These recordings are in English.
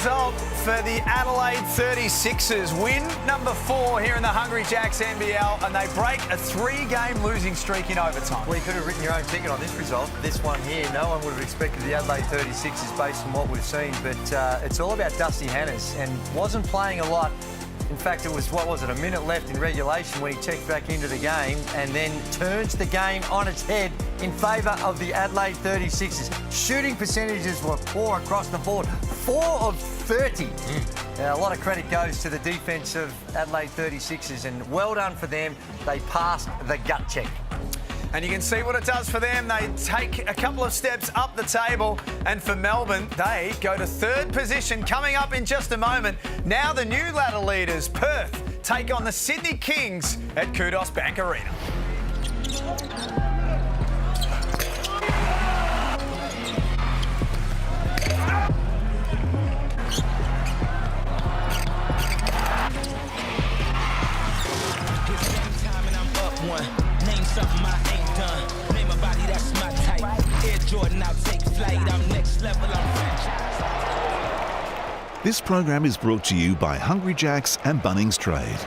result for the Adelaide 36ers. Win number 4 here in the Hungry Jacks NBL, and they break a 3-game losing streak in overtime. Well, you could have written your own ticket on this result. This one here, no one would have expected the Adelaide 36ers based on what we've seen, but it's all about Dusty Hannahs, and wasn't playing a lot. In fact, it was, a minute left in regulation when he checked back into the game and then turns the game on its head in favour of the Adelaide 36ers. Shooting percentages were poor across the board, 4 of 30. Now, a lot of credit goes to the defence of Adelaide 36ers, and well done for them. They passed the gut check. And you can see what it does for them. They take a couple of steps up the table. And for Melbourne, they go to 3rd position coming up in just a moment. Now the new ladder leaders, Perth, take on the Sydney Kings at Kudos Bank Arena. Something I ain't done. Name a body, that's my type. Air Jordan, I'll take flight. I'm next level, I'm franchise. This program is brought to you by Hungry Jacks and Bunnings Trade.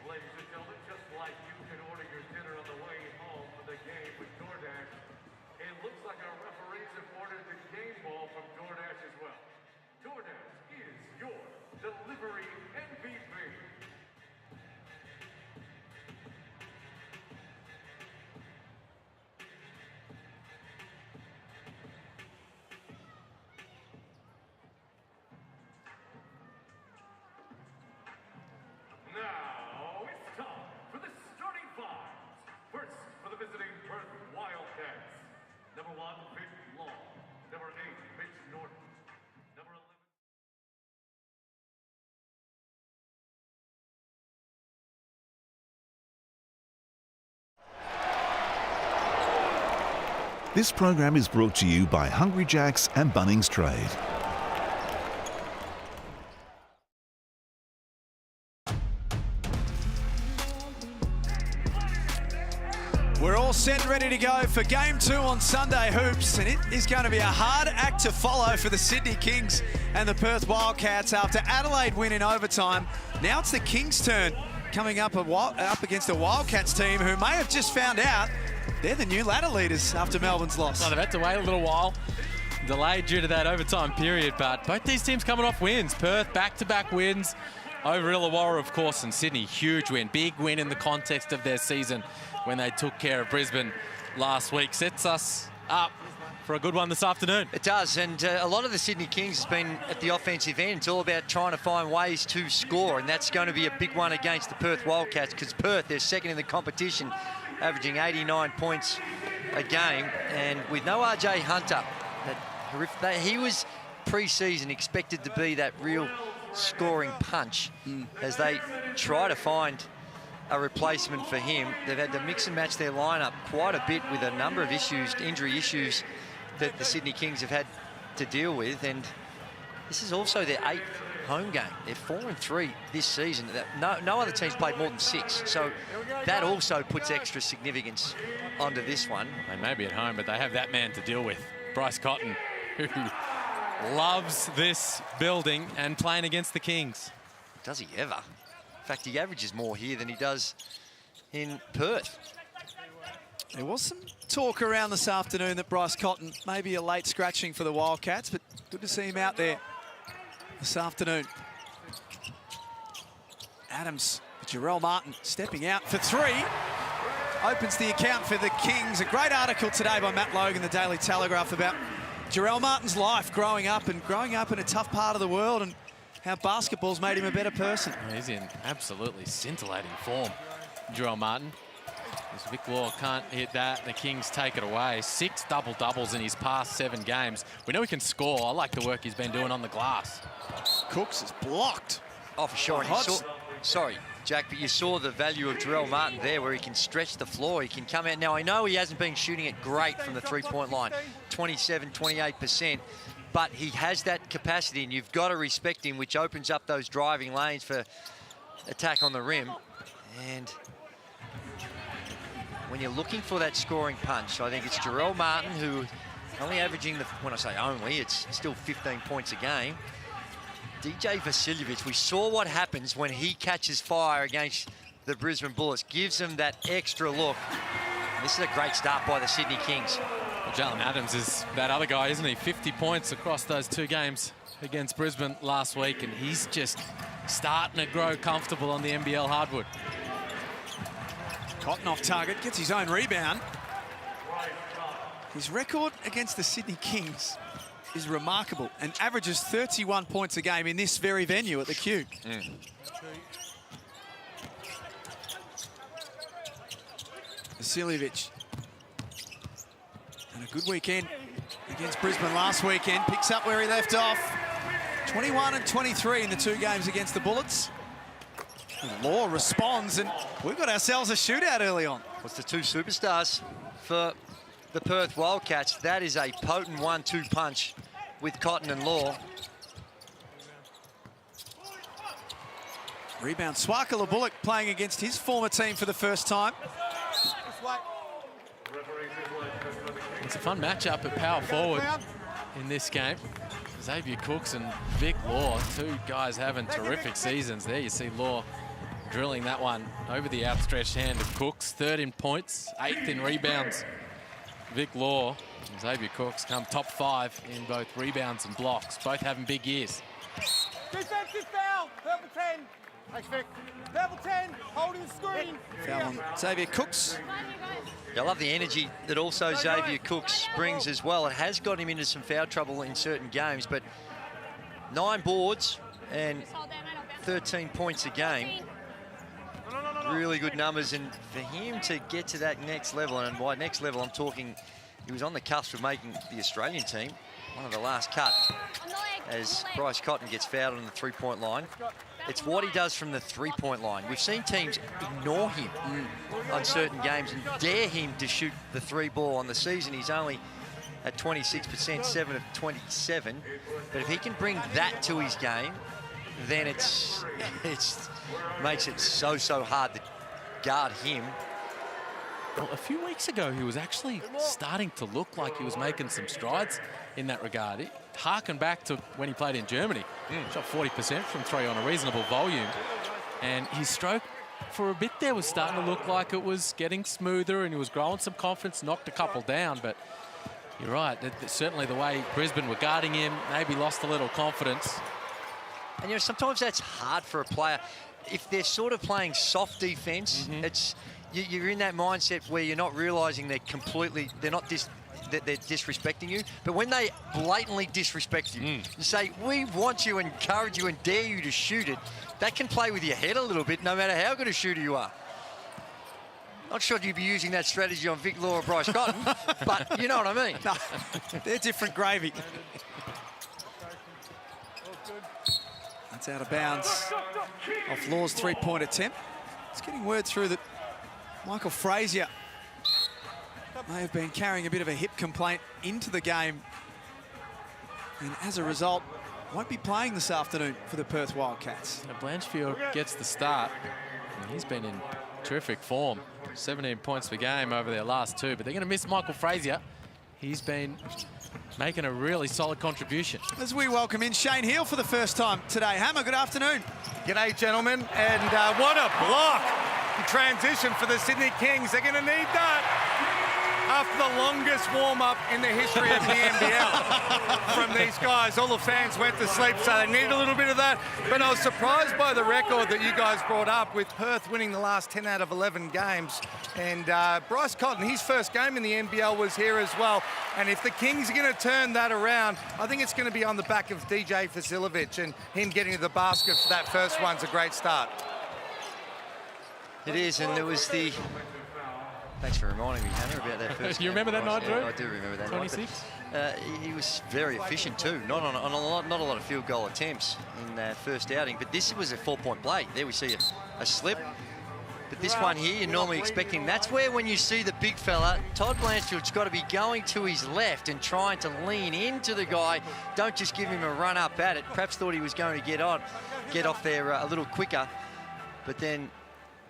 Ladies and gentlemen, just like you can order your dinner on the way home from the game with DoorDash, it looks like our referees have ordered the game ball from DoorDash as well. DoorDash is your delivery MVP. Now it's time for the starting fives. First, for the visiting Perth Wildcats. Number 1, Vic Long. Number 8, Mitch Norton. Number 11. This program is brought to you by Hungry Jacks and Bunnings Trade. We're all set and ready to go for Game 2 on Sunday Hoops, and it is going to be a hard act to follow for the Sydney Kings and the Perth Wildcats after Adelaide win in overtime. Now it's the Kings' turn, coming up against a Wildcats team who may have just found out they're the new ladder leaders after Melbourne's loss. Well, they've had to wait a little while, delayed due to that overtime period, but both these teams coming off wins. Perth, back-to-back wins over Illawarra, of course, and Sydney, huge win. Big win in the context of their season when they took care of Brisbane last week. Sets us up for a good one this afternoon. It does, and a lot of the Sydney Kings has been at the offensive end. It's all about trying to find ways to score, and that's going to be a big one against the Perth Wildcats, because Perth, they're second in the competition, averaging 89 points a game, and with no RJ Hunter, he was pre-season expected to be that real scoring punch as they try to find a replacement for him. They've had to mix and match their lineup quite a bit with a number of issues, injury issues that the Sydney Kings have had to deal with, and this is also their 8th home game. They're 4-3 this season. No other team's played more than 6, so that also puts extra significance onto this one. They may be at home, but they have that man to deal with, Bryce Cotton, who loves this building and playing against the Kings. Does he ever? In fact, he averages more here than he does in Perth. There was some talk around this afternoon that Bryce Cotton may be a late scratching for the Wildcats, but good to see him out there this afternoon. Adams, Jarrell Martin stepping out for 3. Opens the account for the Kings. A great article today by Matt Logan, the Daily Telegraph, about Jarrell Martin's life growing up in a tough part of the world, and how basketball's made him a better person. He's in absolutely scintillating form, Jarrell Martin. As Vic Law can't hit that, the Kings take it away. 6 double-doubles in his past 7 games. We know he can score. I like the work he's been doing on the glass. Cooks is blocked. Oh, for sure. Sorry, Jack, but you saw the value of Jarrell Martin there, where he can stretch the floor. He can come out. Now, I know he hasn't been shooting it great from the three-point line, 27, 28%. but he has that capacity, and you've got to respect him, which opens up those driving lanes for attack on the rim. And when you're looking for that scoring punch, I think it's Jarrell Martin, who only averaging, when I say only, it's still 15 points a game. DJ Vasiljevic, we saw what happens when he catches fire against the Brisbane Bullets, gives them that extra look. This is a great start by the Sydney Kings. Well, Jalen Adams is that other guy, isn't he? 50 points across those 2 games against Brisbane last week, and he's just starting to grow comfortable on the NBL hardwood. Cotton off target, gets his own rebound. His record against the Sydney Kings is remarkable and averages 31 points a game in this very venue at the Q. Vasiljevic. And a good weekend against Brisbane last weekend. Picks up where he left off. 21 and 23 in the 2 games against the Bullets. And Law responds, and we've got ourselves a shootout early on. What's the 2 superstars for the Perth Wildcats? That is a potent 1-2 punch with Cotton and Law. Rebound, Swakala Bullock playing against his former team for the first time. It's a fun matchup at power forward in this game. Xavier Cooks and Vic Law, 2 guys having terrific seasons. There you see Law drilling that one over the outstretched hand of Cooks. 3rd in points, 8th in rebounds. Vic Law and Xavier Cooks come top 5 in both rebounds and blocks, both having big years. Defensive foul, purple 10. Thanks, Vic. Purple 10, holding the screen. Foul on Xavier Cooks. I love the energy that also Xavier Cooks brings as well. It has got him into some foul trouble in certain games, but 9 boards and 13 points a game. Really good numbers, and for him to get to that next level, and by next level I'm talking, he was on the cusp of making the Australian team, one of the last cut, as Bryce Cotton gets fouled on the 3-point line. It's what he does from the 3-point line. We've seen teams ignore him on certain games and dare him to shoot the 3 ball. On the season, he's only at 26%, 7 of 27. But if he can bring that to his game, then it's makes it so hard to guard him. Well, a few weeks ago, he was actually starting to look like he was making some strides in that regard. Harken back to when he played in Germany. Shot 40% from 3 on a reasonable volume. And his stroke for a bit there was starting to look like it was getting smoother, and he was growing some confidence, knocked a couple down. But you're right, certainly the way Brisbane were guarding him, maybe lost a little confidence. And, you know, sometimes that's hard for a player. If they're sort of playing soft defense, you're in that mindset where you're not realizing they're not that they're disrespecting you. But when they blatantly disrespect you, you say, we want you, encourage you, and dare you to shoot it, that can play with your head a little bit, no matter how good a shooter you are. Not sure you'd be using that strategy on Vic Law or Bryce Cotton, but you know what I mean. No, they're different gravy. That's out of bounds off Law's 3-point attempt. It's getting word through that Michael Frazier may have been carrying a bit of a hip complaint into the game, and as a result, won't be playing this afternoon for the Perth Wildcats. Now Blanchfield gets the start, and he's been in terrific form. 17 points per game over their last 2, but they're going to miss Michael Frazier. He's been making a really solid contribution. As we welcome in Shane Heal for the first time today. Hammer, good afternoon. G'day, gentlemen, and what a block in transition for the Sydney Kings. They're going to need that after the longest warm-up in the history of the NBL from these guys. All the fans went to sleep, so they need a little bit of that. But I was surprised by the record that you guys brought up with Perth winning the last 10 out of 11 games. And Bryce Cotton, his first game in the NBL was here as well. And if the Kings are going to turn that around, I think it's going to be on the back of DJ Vasiljevic, and him getting to the basket for that first one's a great start. It is, and there was the... Thanks for reminding me, Hannah, about that first. You remember that night, Drew? I do remember that 26? night. He was very efficient too, not a lot of field goal attempts in that first outing, but this was a 4-point play. There we see a slip. But this one here, you're normally expecting. That's where when you see the big fella, Todd Blanchfield's got to be going to his left and trying to lean into the guy. Don't just give him a run up at it. Perhaps thought he was going to get off there a little quicker. But then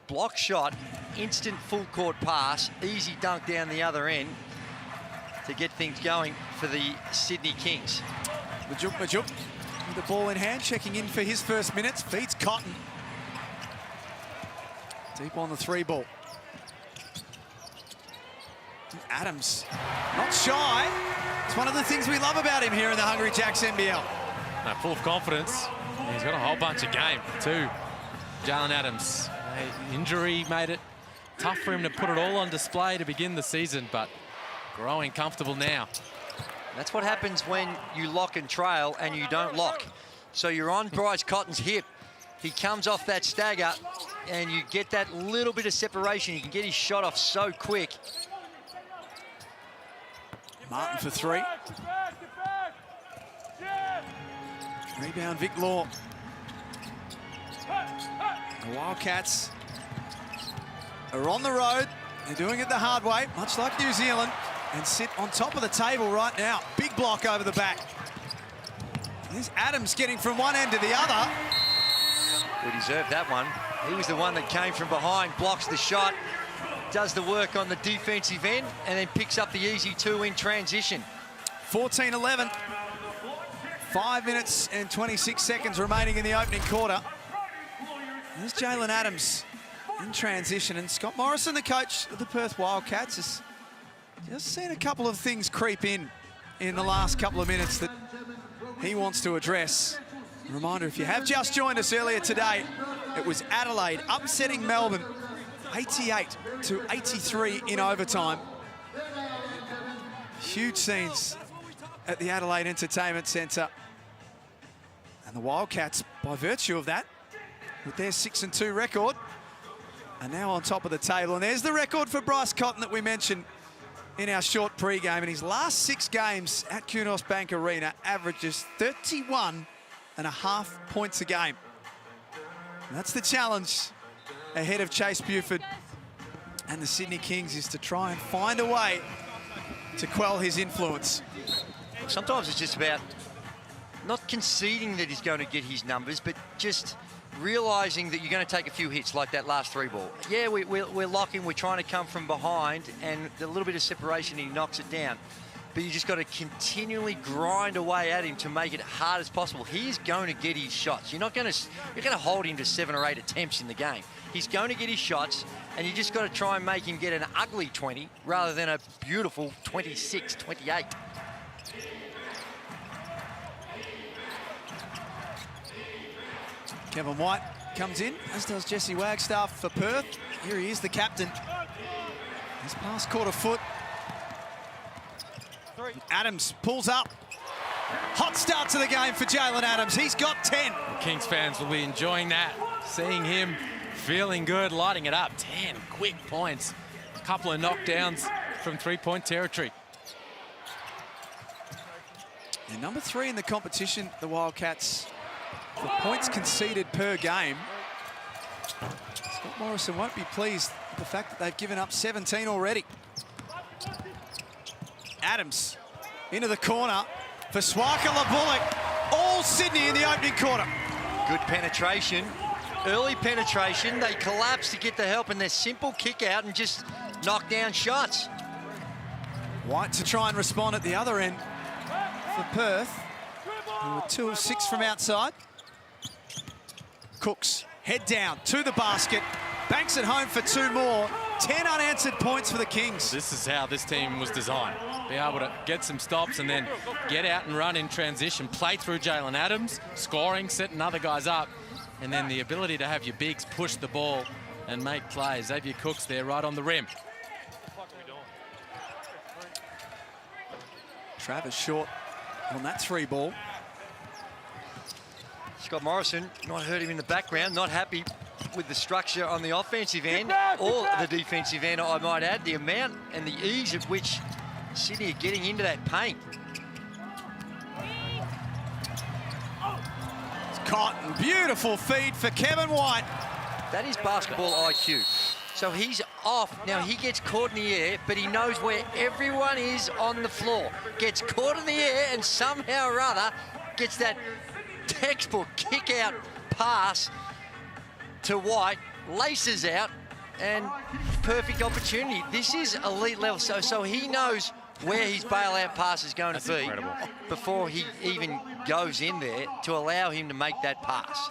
block shot, instant full court pass, easy dunk down the other end to get things going for the Sydney Kings. Majuk with the ball in hand, checking in for his first minutes, feeds Cotton. Deep on the 3 ball. Adams, not shy. It's one of the things we love about him here in the Hungry Jacks NBL. Full of confidence. He's got a whole bunch of game too. Jalen Adams, injury made it tough for him to put it all on display to begin the season, but growing comfortable now. That's what happens when you lock and trail and you don't lock. So you're on Bryce Cotton's hip. He comes off that stagger and you get that little bit of separation. You can get his shot off so quick. Martin for 3. Rebound, Vic Law. The Wildcats are on the road. They're doing it the hard way, much like New Zealand, and sit on top of the table right now. Big block over the back. There's Adams getting from one end to the other. We deserved that one. He was the one that came from behind, blocks the shot, does the work on the defensive end, and then picks up the easy 2 in transition. 14-11. 5 minutes and 26 seconds remaining in the opening quarter. There's Jalen Adams in transition, and Scott Morrison, the coach of the Perth Wildcats, has just seen a couple of things creep in the last couple of minutes that he wants to address. A reminder, if you have just joined us earlier today, it was Adelaide upsetting Melbourne 88-83 in overtime. Huge scenes at the Adelaide Entertainment Centre. And the Wildcats, by virtue of that, with their 6-2 record, are now on top of the table. And there's the record for Bryce Cotton that we mentioned in our short pre-game. In his last 6 games at Kunos Bank Arena, averages 31.5 points a game. And that's the challenge ahead of Chase Buford and the Sydney Kings, is to try and find a way to quell his influence. Sometimes it's just about not conceding that he's going to get his numbers, but just realising that you're going to take a few hits like that last 3 ball. Yeah, we're locking, we're trying to come from behind, and a little bit of separation, he knocks it down. But you just got to continually grind away at him to make it hard as possible. He's going to get his shots. You're going to hold him to 7 or 8 attempts in the game. He's going to get his shots, and you just got to try and make him get an ugly 20 rather than a beautiful 26, 28. Kevin White comes in, as does Jesse Wagstaff for Perth. Here he is, the captain. His pass caught a foot. Adams pulls up. Hot start to the game for Jalen Adams. He's got 10. Kings fans will be enjoying that, seeing him feeling good, lighting it up. 10 quick points. A couple of knockdowns from 3-point territory. And number 3 in the competition, the Wildcats, for points conceded per game. Scott Morrison won't be pleased with the fact that they've given up 17 already. Adams into the corner for Swaka Bullock. All Sydney in the opening quarter. Good penetration, early penetration. They collapse to get the help, and their simple kick out and just knock down shots. White to try and respond at the other end for Perth, who were 2 of 6 from outside. Cooks, head down to the basket, banks it home for 2 more. 10 unanswered points for the Kings. This is how this team was designed. Be able to get some stops and then get out and run in transition, play through Jalen Adams, scoring, setting other guys up, and then the ability to have your bigs push the ball and make plays. Xavier Cooks there right on the rim. Travis short on that 3 ball. Scott Morrison, not heard him in the background, not happy with the structure on the offensive end or the defensive end, I might add. The amount and the ease at which Sydney are getting into that paint. Cotton, beautiful feed for Kevin White. That is basketball IQ. So he's off. Now he gets caught in the air, but he knows where everyone is on the floor. Gets caught in the air and somehow or other gets that textbook kick-out pass to White, laces out, and perfect opportunity. This is elite level, so he knows where his bailout pass is going to be incredible. before he even goes in there to allow him to make that pass.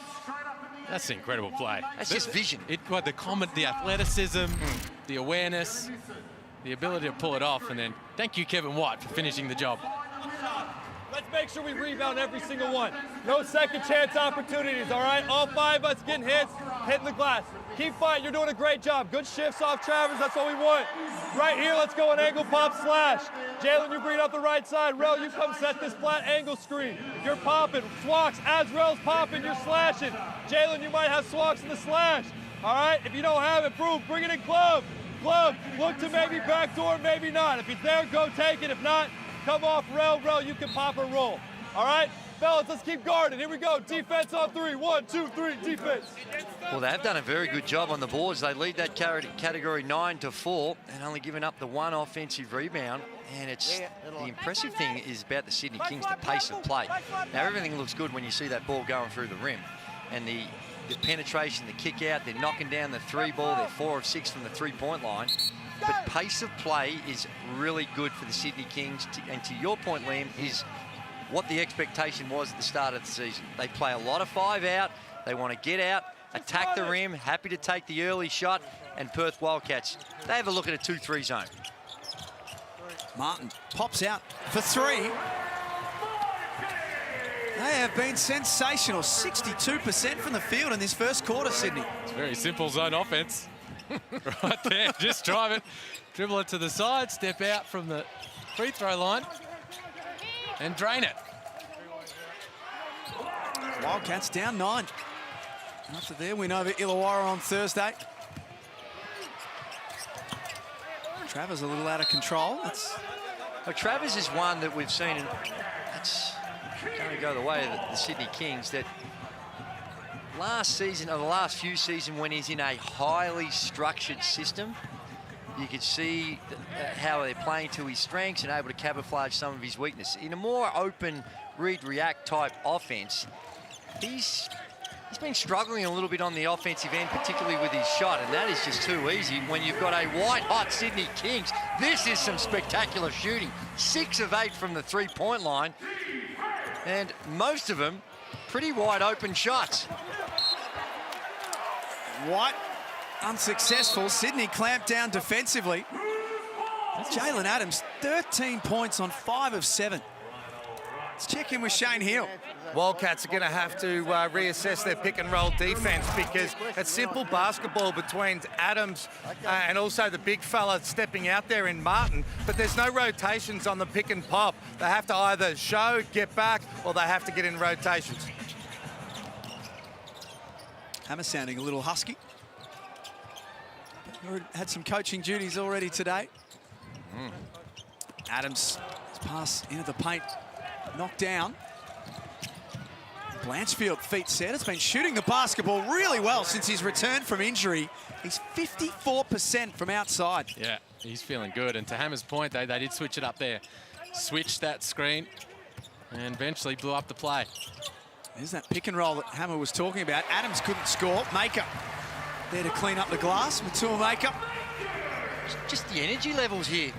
That's an incredible play. That's just vision. The athleticism, the awareness, the ability to pull it off, and then thank you, Kevin White, for finishing the job. Let's make sure we rebound every single one. No second chance opportunities, all right? All 5 of us getting hits, hitting the glass. Keep fighting, you're doing a great job. Good shifts off Travers, that's what we want. Right here, let's go an angle pop slash. Jalen, you bring it up the right side. Rel, you come set this flat angle screen. You're popping. Swaks, as Rel's popping, you're slashing. Jalen, you might have Swaks in the slash. All right, if you don't have it, prove, bring it in glove. Glove, look to maybe backdoor, maybe not. If it's there, go take it. If not, come off Rel. Rel, you can pop or roll. All right? Fellas, let's keep guarding. Here we go. Defense on 3. 1, 2, 3, defense. Well, they've done a very good job on the boards. They lead that category 9-4 and only given up the 1 offensive rebound. And it's the impressive thing is about the Sydney Kings, the pace of play. Now, everything looks good when you see that ball going through the rim. And the penetration, the kick out, they're knocking down the 3 ball. They're 4 of 6 from the 3-point line. But pace of play is really good for the Sydney Kings. And to your point, Liam, is what the expectation was at the start of the season. They play a lot of 5 out. They want to get out, attack the rim, happy to take the early shot. And Perth Wildcats, they have a look at a 2-3 zone. Martin pops out for 3. They have been sensational. 62% from the field in this first quarter, Sydney. It's very simple zone offense. Right there, just drive it, dribble it to the side, step out from the free throw line, and drain it. Wildcats down 9 after their win over Illawarra on Thursday. Travers a little out of control. Well, Travers is one that we've seen, and that's going to go the way of the Sydney Kings, that last season, or the last few seasons, when he's in a highly structured system, you could see how they're playing to his strengths and able to camouflage some of his weakness. In a more open read-react type offense, he's been struggling a little bit on the offensive end, particularly with his shot, and that is just too easy when you've got a white-hot Sydney Kings. This is some spectacular shooting. 6 of 8 from the 3-point line, and most of them pretty wide-open shots. White unsuccessful. Sydney clamped down defensively. Jalen Adams, 13 points on 5 of 7. Let's check in with Shane Hill. Wildcats are going to have to reassess their pick and roll defense, because it's simple basketball between Adams and also the big fella stepping out there in Martin, but there's no rotations on the pick and pop. They have to either show, get back, or they have to get in rotations. Hammer sounding a little husky. Had some coaching duties already today. Adams, his pass into the paint, knocked down. Blanchfield, feet set, has been shooting the basketball really well since his return from injury. He's 54% from outside. Yeah, he's feeling good. And to Hammer's point, they did switch it up there. Switched that screen and eventually blew up the play. There's that pick and roll that Hammer was talking about. Adams couldn't score. Maker there to clean up the glass. Matua Maker. Just the energy levels here.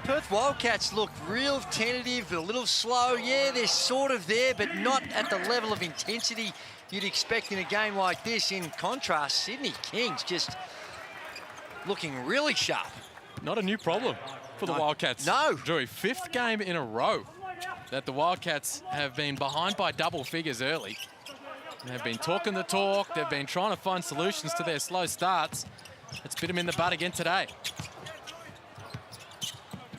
Perth Wildcats look real tentative, a little slow. Yeah, they're sort of there, but not at the level of intensity you'd expect in a game like this. In contrast, Sydney Kings just looking really sharp. Not a new problem for the Wildcats. No. Drew, 5th game in a row that the Wildcats have been behind by double figures early. They've been talking the talk. They've been trying to find solutions to their slow starts. It's bit them in the butt again today.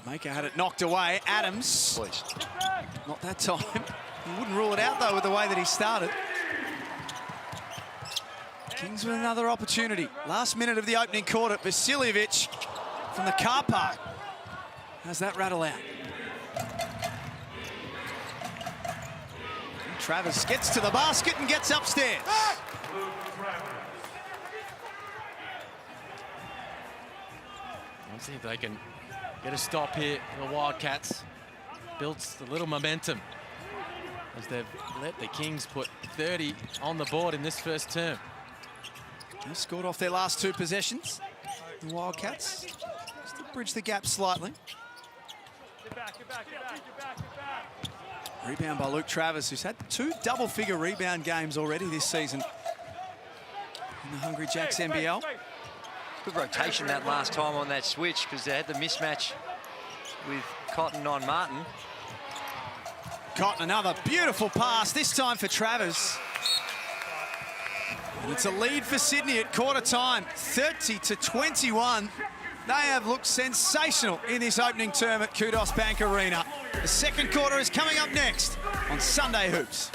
Maker had it knocked away. Adams. Please. Not that time. He wouldn't rule it out, though, with the way that he started. Kings with another opportunity. Last minute of the opening quarter. Vasiljevic from the car park. How's that rattle out? Travers gets to the basket and gets upstairs. Let's see if they can get a stop here. The Wildcats builds a little momentum as they've let the Kings put 30 on the board in this first term. They've scored off their last 2 possessions. The Wildcats just to bridge the gap slightly. Get back, get back, get back, get back, get back. Rebound by Luke Travers, who's had 2 double-figure rebound games already this season in the Hungry Jacks NBL. Good rotation that last time on that switch because they had the mismatch with Cotton on Martin. Cotton, another beautiful pass, this time for Travers. And it's a lead for Sydney at quarter time, 30-21. They have looked sensational in this opening term at Kudos Bank Arena. The second quarter is coming up next on Sunday Hoops.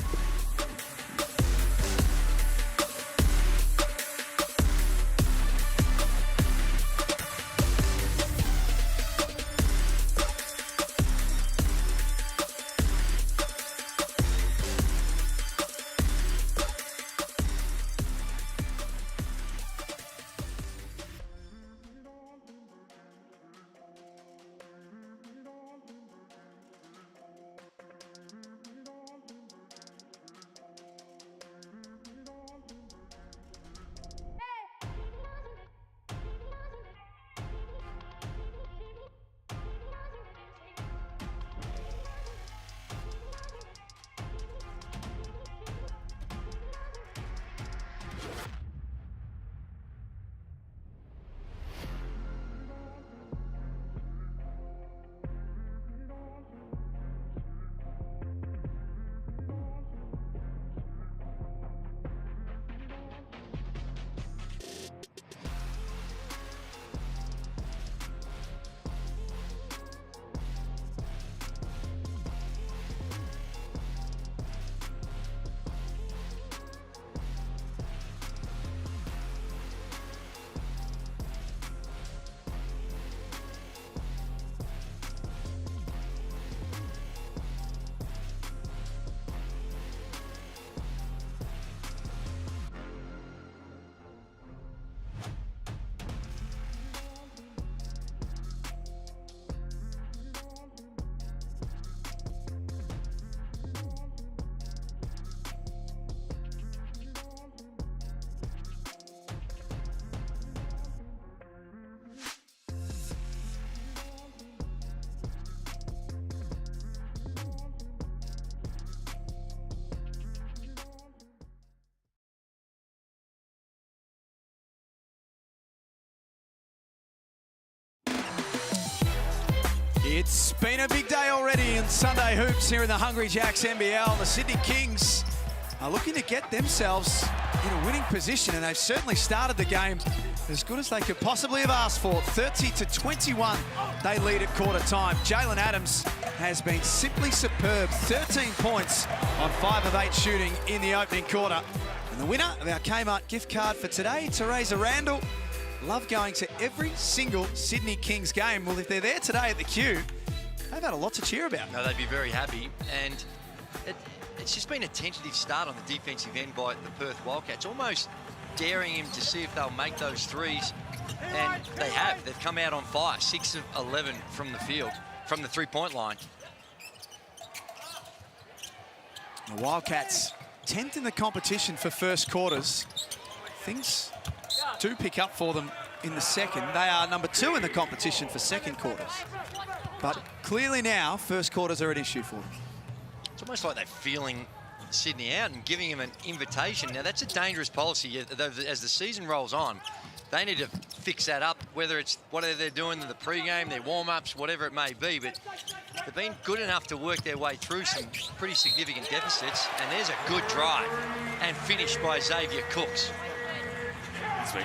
It's been a big day already in Sunday Hoops here in the Hungry Jacks NBL. The Sydney Kings are looking to get themselves in a winning position, and they've certainly started the game as good as they could possibly have asked for. 30-21, they lead at quarter time. Jalen Adams has been simply superb. 13 points on 5 of 8 shooting in the opening quarter. And the winner of our Kmart gift card for today, Teresa Randall. Love going to every single Sydney Kings game. Well, if they're there today at the Q, they've had a lot to cheer about. No, they'd be very happy. And it's just been a tentative start on the defensive end by the Perth Wildcats, almost daring him to see if they'll make those threes. And they have. They've come out on fire. 6 of 11 from the field, from the three-point line. The Wildcats 10th in the competition for first quarters. Things do pick up for them in the second. They are number 2 in the competition for second quarters. But clearly now, first quarters are an issue for them. It's almost like they're feeling Sydney out and giving him an invitation. Now, that's a dangerous policy. As the season rolls on, they need to fix that up, whether it's what they're doing in the pre-game, their warm-ups, whatever it may be. But they've been good enough to work their way through some pretty significant deficits. And there's a good drive and finish by Xavier Cooks.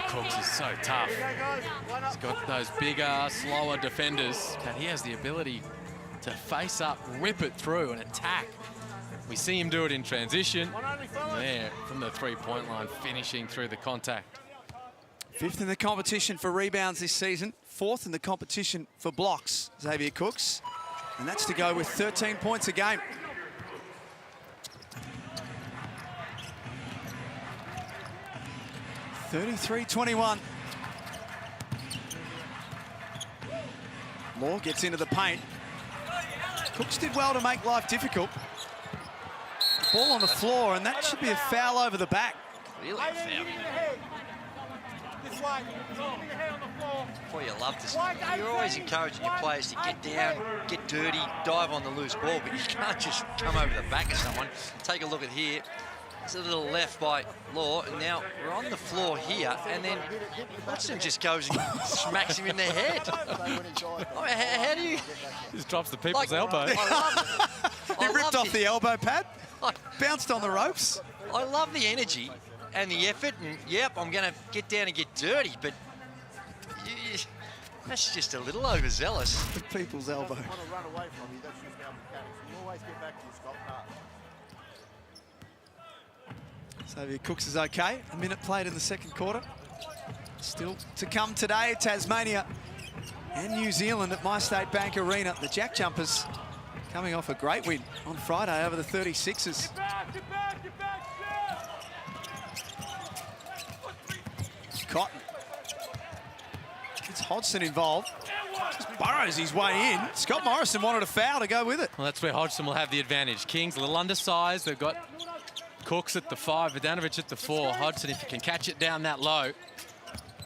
Cooks is so tough. He's got those bigger, slower defenders, but he has the ability to face up, rip it through and attack. We see him do it in transition. There, from the three-point line, finishing through the contact. 5th in the competition for rebounds this season. 4th in the competition for blocks, Xavier Cooks. And that's to go with 13 points a game. Law gets into the paint. Cooks did well to make life difficult. Ball on the floor, and that should be a foul over the back. Really a foul. Boy, you love this. You're always encouraging your players to get down, get dirty, dive on the loose ball, but you can't just come over the back of someone. Take a look at here. It's a little left by Law, and now we're on the floor here, and then Hodgson just goes and smacks him in the head. How do you... Just drops the people's elbow. He ripped off the elbow pad, bounced on the ropes. I love the energy and the effort, and yep, I'm going to get down and get dirty, but that's just a little overzealous. The people's elbow. Xavier Cooks is okay. A minute played in the second quarter. Still to come today, Tasmania and New Zealand at MyState Bank Arena. The Jack Jumpers coming off a great win on Friday over the 36ers. Cotton. It's Hodgson involved. Just burrows his way in. Scott Morrison wanted a foul to go with it. Well, that's where Hodgson will have the advantage. Kings a little undersized. They've got Cooks at the 5, Vodanovic at the 4. Hodgson, if he can catch it down that low,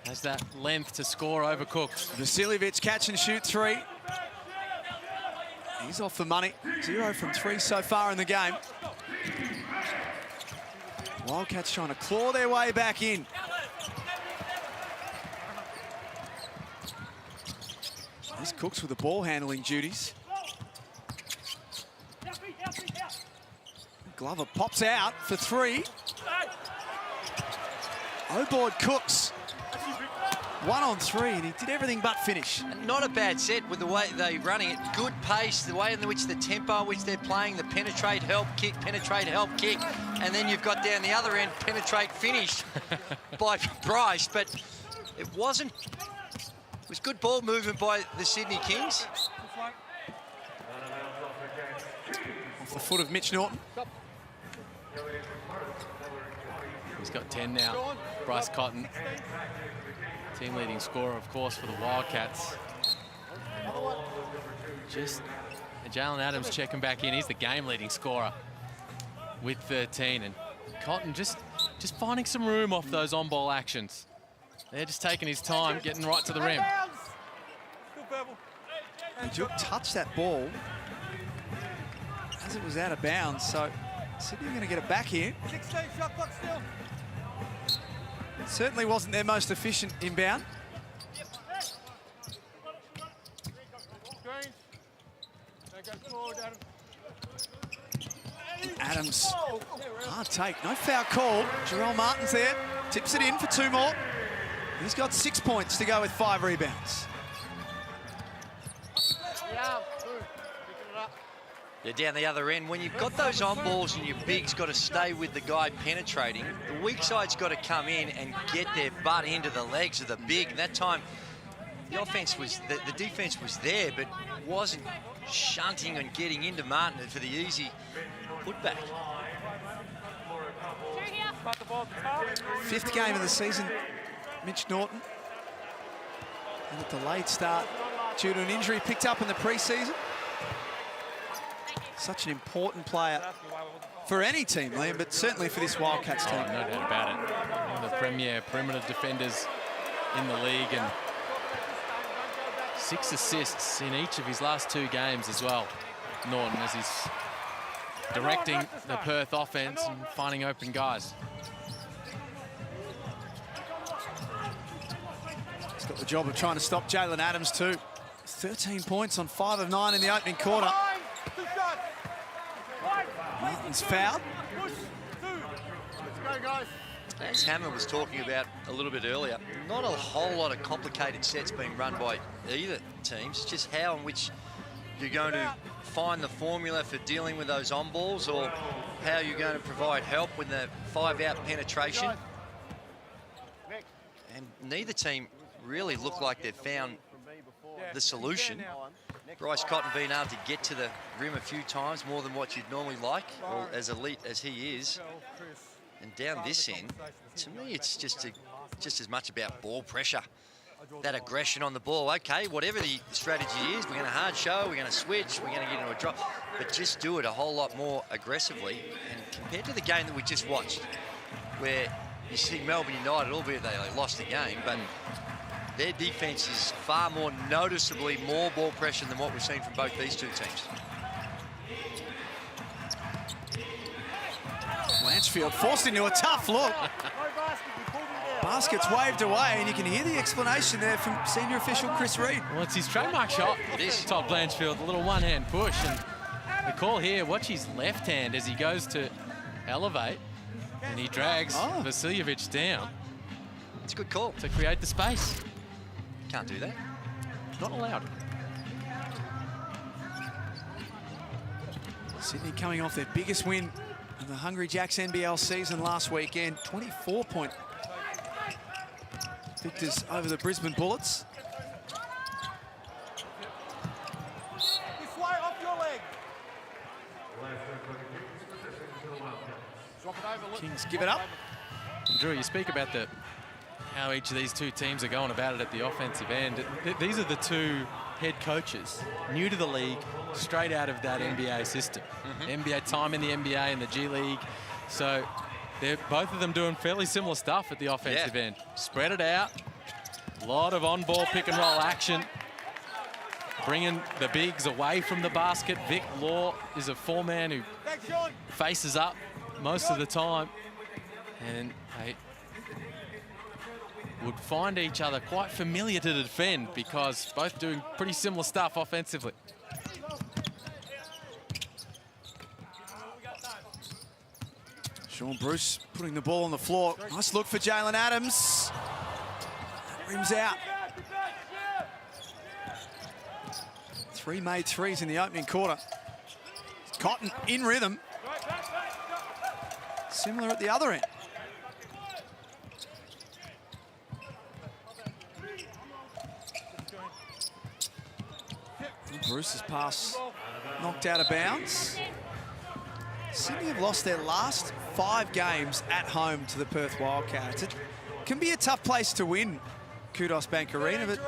has that length to score over Cooks. Vasiljevic catch and shoot 3. He's off the money. 0 from 3 so far in the game. Wildcats trying to claw their way back in. There's Cooks with the ball handling duties. Glover pops out for 3. O-board Cooks. 1 on 3, and he did everything but finish. Not a bad set with the way they're running it. Good pace, the way in which the tempo which they're playing, the penetrate, help, kick, penetrate, help, kick. And then you've got down the other end, penetrate, finish by Bryce. But it wasn't... It was good ball movement by the Sydney Kings. Off the foot of Mitch Norton. He's got 10 now. Bryce Cotton, team leading scorer, of course, for the Wildcats. Just Jalen Adams checking back in. He's the game leading scorer with 13. And Cotton just finding some room off those on-ball actions. They're just taking his time, getting right to the rim. And Duke touched that ball as it was out of bounds, so Sydney are going to get it back here. 16, shot clock still. Certainly wasn't their most efficient inbound. Adams, hard take, no foul call. Jarrell Martin's there, tips it in for 2 more. He's got 6 points to go with 5 rebounds. They're down the other end. When you've got those on balls and your big's got to stay with the guy penetrating, the weak side's got to come in and get their butt into the legs of the big. And that time, the offense was, the defense was there, but wasn't shunting and getting into Martin for the easy putback. 5th game of the season, Mitch Norton. And a delayed start due to an injury picked up in the preseason. Such an important player for any team, Liam, but certainly for this Wildcats team. No doubt about it. One of the premier perimeter defenders in the league, and 6 assists in each of his last 2 games as well. Norton, as he's directing the Perth offense and finding open guys. He's got the job of trying to stop Jalen Adams too. 13 points on 5 of 9 in the opening quarter. Martin's fouled. As Hammer was talking about a little bit earlier, not a whole lot of complicated sets being run by either teams, just how in which you're going to find the formula for dealing with those on balls, or how you're going to provide help with the 5-out penetration. And neither team really look like they've found the solution. Bryce Cotton being able to get to the rim a few times, more than what you'd normally like, or as elite as he is. And down this end, to me, it's just as much about ball pressure that aggression on the ball. Okay, whatever the strategy is, we're going to hard show, we're going to switch, we're going to get into a drop, but just do it a whole lot more aggressively. And compared to the game that we just watched, where you see Melbourne United, albeit they lost the game, but their defence is far more noticeably more ball pressure than what we've seen from both these two teams. Blanchfield forced into a tough look. Basket's waved away, and you can hear the explanation there from senior official Chris Reid. Well, it's his trademark shot. It is. Todd Blanchfield, a little one-hand push. And the call here, watch his left hand as he goes to elevate, and he drags Vasiljevic down. It's a good call. To create the space. Can't do that. Not allowed. Sydney coming off their biggest win of the Hungry Jacks NBL season last weekend. 24-point victors over the Brisbane Bullets. Kings give it up. And Drew, you speak about how each of these two teams are going about it at the offensive end. These are the two head coaches, new to the league, straight out of that NBA system. NBA time in the NBA and the G League. So they're both of them doing fairly similar stuff at the offensive end. Spread it out, a lot of on-ball pick and roll action, bringing the bigs away from the basket. Vic Law is a four-man who faces up most of the time, and they would find each other quite familiar to defend because both doing pretty similar stuff offensively. Sean Bruce putting the ball on the floor. Nice look for Jalen Adams. That rims out. 3 made threes in the opening quarter. Cotton in rhythm. Similar at the other end. Bruce's pass knocked out of bounds. Sydney have lost their last 5 games at home to the Perth Wildcats. It can be a tough place to win, Kudos Bank Arena, but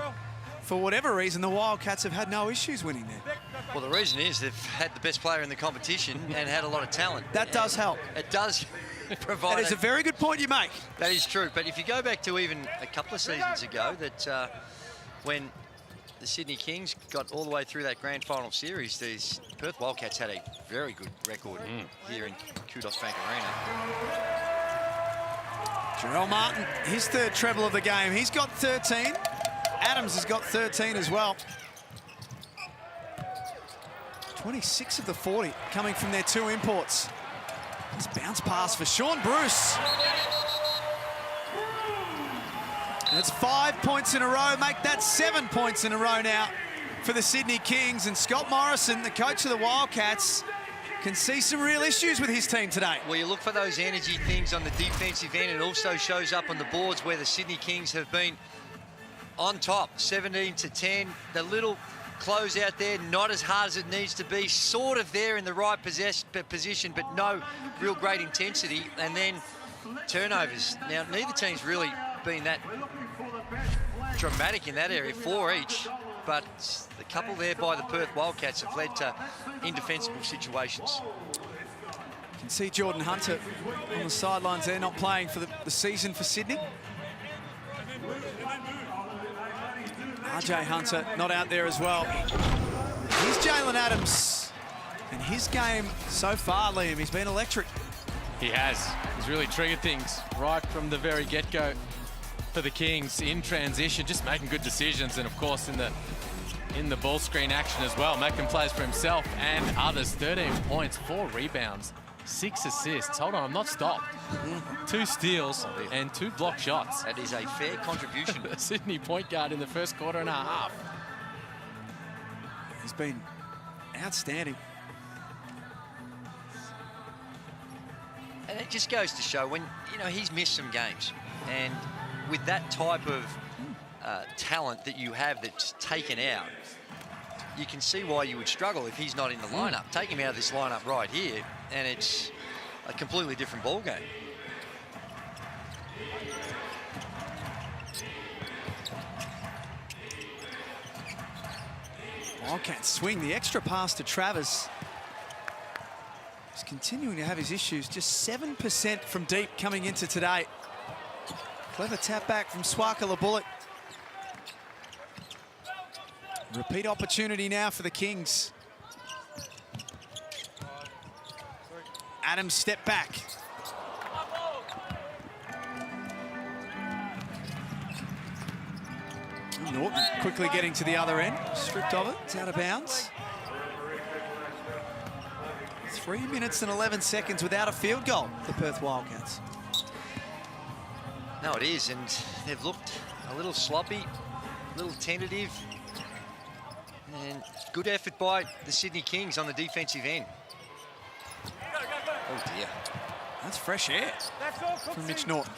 for whatever reason, the Wildcats have had no issues winning there. Well, the reason is they've had the best player in the competition and had a lot of talent. That does help. It does provide. That is a very good point you make. That is true. But if you go back to even a couple of seasons ago, that when the Sydney Kings got all the way through that grand final series, these Perth Wildcats had a very good record here in Kudos Bank Arena. Jarrell Martin, his 3rd treble of the game. He's got 13. Adams has got 13 as well. 26 of the 40 coming from their 2 imports. This bounce pass for Sean Bruce. That's 5 points in a row, make that 7 points in a row now for the Sydney Kings. And Scott Morrison, the coach of the Wildcats, can see some real issues with his team today. Well, you look for those energy things on the defensive end. It also shows up on the boards where the Sydney Kings have been on top, 17-10. The little close out there, not as hard as it needs to be, sort of there in the right position, but no real great intensity. And then turnovers. Now, neither team's really been that dramatic in that area, 4 each, but the couple there by the Perth Wildcats have led to indefensible situations. You can see Jordan Hunter on the sidelines there, not playing for the season for Sydney. RJ Hunter not out there as well. Here's Jalen Adams, and his game so far, Liam, he's been electric. He has. He's really triggered things right from the very get-go for the Kings in transition, just making good decisions, and of course in the ball screen action as well, making plays for himself and others. 13 points, 4 rebounds, 6 assists. Hold on, I'm not stopped. 2 steals and 2 block shots. That is a fair contribution. The Sydney point guard in the first quarter and a half. He's been outstanding. And it just goes to show when, he's missed some games. And with that type of talent that you have that's taken out, you can see why you would struggle if he's not in the lineup. Take him out of this lineup right here, and it's a completely different ball game. Wildcats swing the extra pass to Travers. He's continuing to have his issues. Just 7% from deep coming into today. Clever tap back from Swaka Bullock. Repeat opportunity now for the Kings. Adams step back. Norton quickly getting to the other end. Stripped of it. It's out of bounds. 3 minutes and 11 seconds without a field goal, the Perth Wildcats. No, it is, and they've looked a little sloppy, a little tentative, and good effort by the Sydney Kings on the defensive end. Oh dear. That's fresh air from Mitch Norton.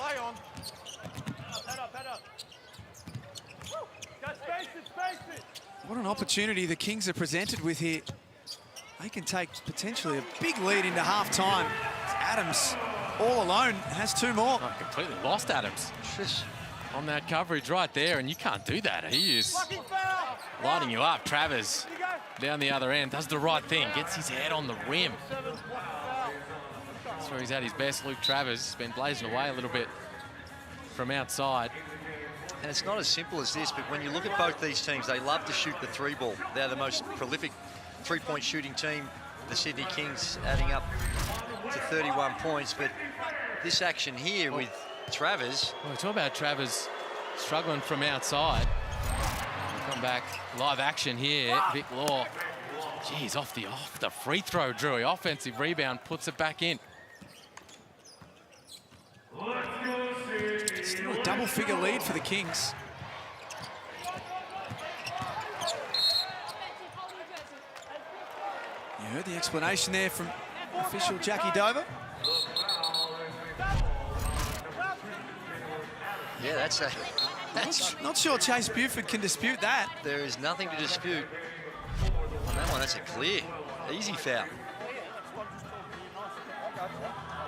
What an opportunity the Kings are presented with here. They can take potentially a big lead into half-time. Adams all alone has 2 more. I completely lost Adams on that coverage right there, and you can't do that. He is lighting you up. Travers down the other end does the right thing, gets his head on the rim. That's where he's at his best. Luke Travers has been blazing away a little bit from outside. And it's not as simple as this, but when you look at both these teams, they love to shoot the 3 ball. They're the most prolific 3-point shooting team, the Sydney Kings, adding up to 31 points. But this action here with Travers. Well, we talk about Travers struggling from outside. We'll come back, live action here. Vic Law, geez, off the free throw, Drewy. Offensive rebound, puts it back in. Still a double-figure lead for the Kings. You heard the explanation there from official Jackie Dover. Yeah, that's Not sure Chase Buford can dispute that. there is nothing to dispute. On that one, that's a clear, easy foul.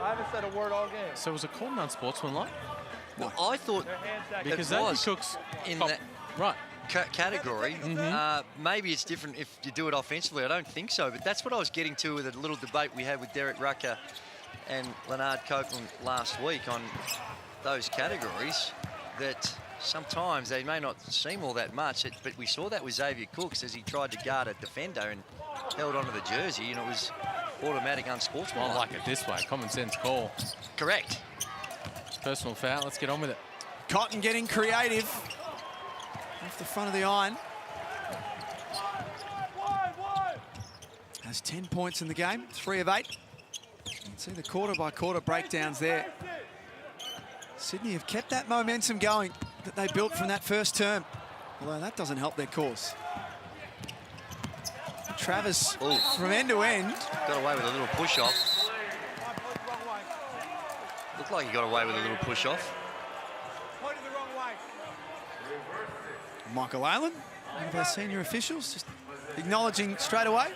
I haven't said a word all game. So was it called unsportsmanlike? Well, I thought Because it that was Cook's in top- that right. category. Maybe it's different if you do it offensively. I don't think so, but that's what I was getting to with a little debate we had with Derek Rucker and Leonard Copeland last week on those categories, that sometimes they may not seem all that much, but we saw that with Xavier Cooks as he tried to guard a defender and held onto the jersey, and it was automatic unsportsmanlike. I like it this way. Common sense call. Correct. Personal foul. Let's get on with it. Cotton getting creative off the front of the iron. Has 10 points in the game, 3 of 8. You can see the quarter-by-quarter breakdowns there. Sydney have kept that momentum going that they built from that first term, although that doesn't help their cause. Travers from end to end. Got away with a little push-off. Looked like he got away with a little push-off. Michael Allen, one of our senior officials, just acknowledging straight away.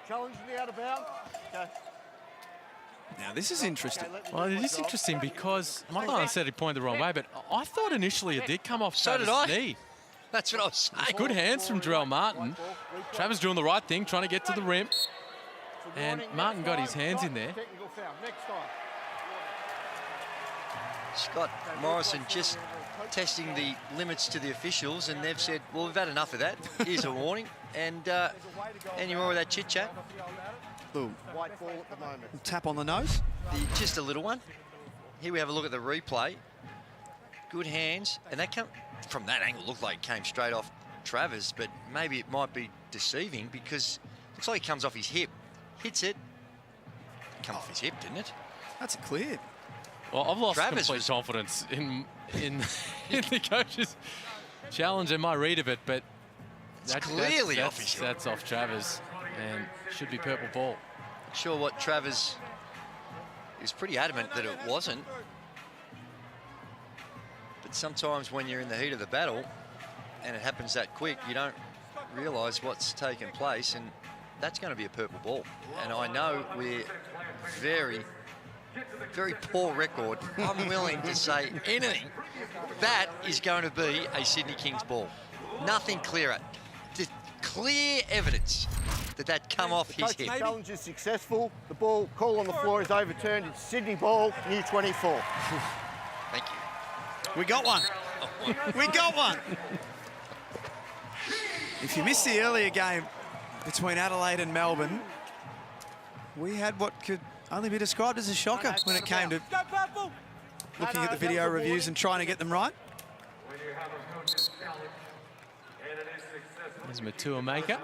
Challenge me out of bounds. Okay. Now this is interesting. Well, it is interesting because Michael Allen said he pointed the wrong way, but I thought initially it did come off So did Travers' I. knee. That's what I was saying. Good hands from Jarrell Martin. Travers doing the right thing, trying to get to the rim. And Martin got his hands in there. Technical foul. Next time. Scott Morrison just testing the limits to the officials, and they've said, well, we've had enough of that. Here's a warning. And any more of that chit-chat? Little White ball at the moment. tap on the nose. Just a little one. Here we have a look at the replay. Good hands. And that from that angle looked like it came straight off Travers, but maybe it might be deceiving because it looks like he comes off his hip. Hits it. Come off his hip, didn't it? That's clear. Well, I've lost Travers complete was- confidence in the coach's challenge and my read of it, but clearly off his hip. That's off Travers and should be purple ball. Not sure what Travers is pretty adamant that it wasn't. But sometimes when you're in the heat of the battle and it happens that quick, you don't realise what's taken place, and that's going to be a purple ball. And I know we're very, very poor record. I'm willing to say anything that is going to be a Sydney Kings ball. Nothing clearer. Just clear evidence that that come off his hip. Challenge is successful. The ball call on the floor is overturned. It's Sydney ball, new 24. Thank you. We got one. We got one. If you missed the earlier game between Adelaide and Melbourne, we had what could only be described as a shocker when it came to looking at the video reviews and trying to get them right. There's Matua Maker.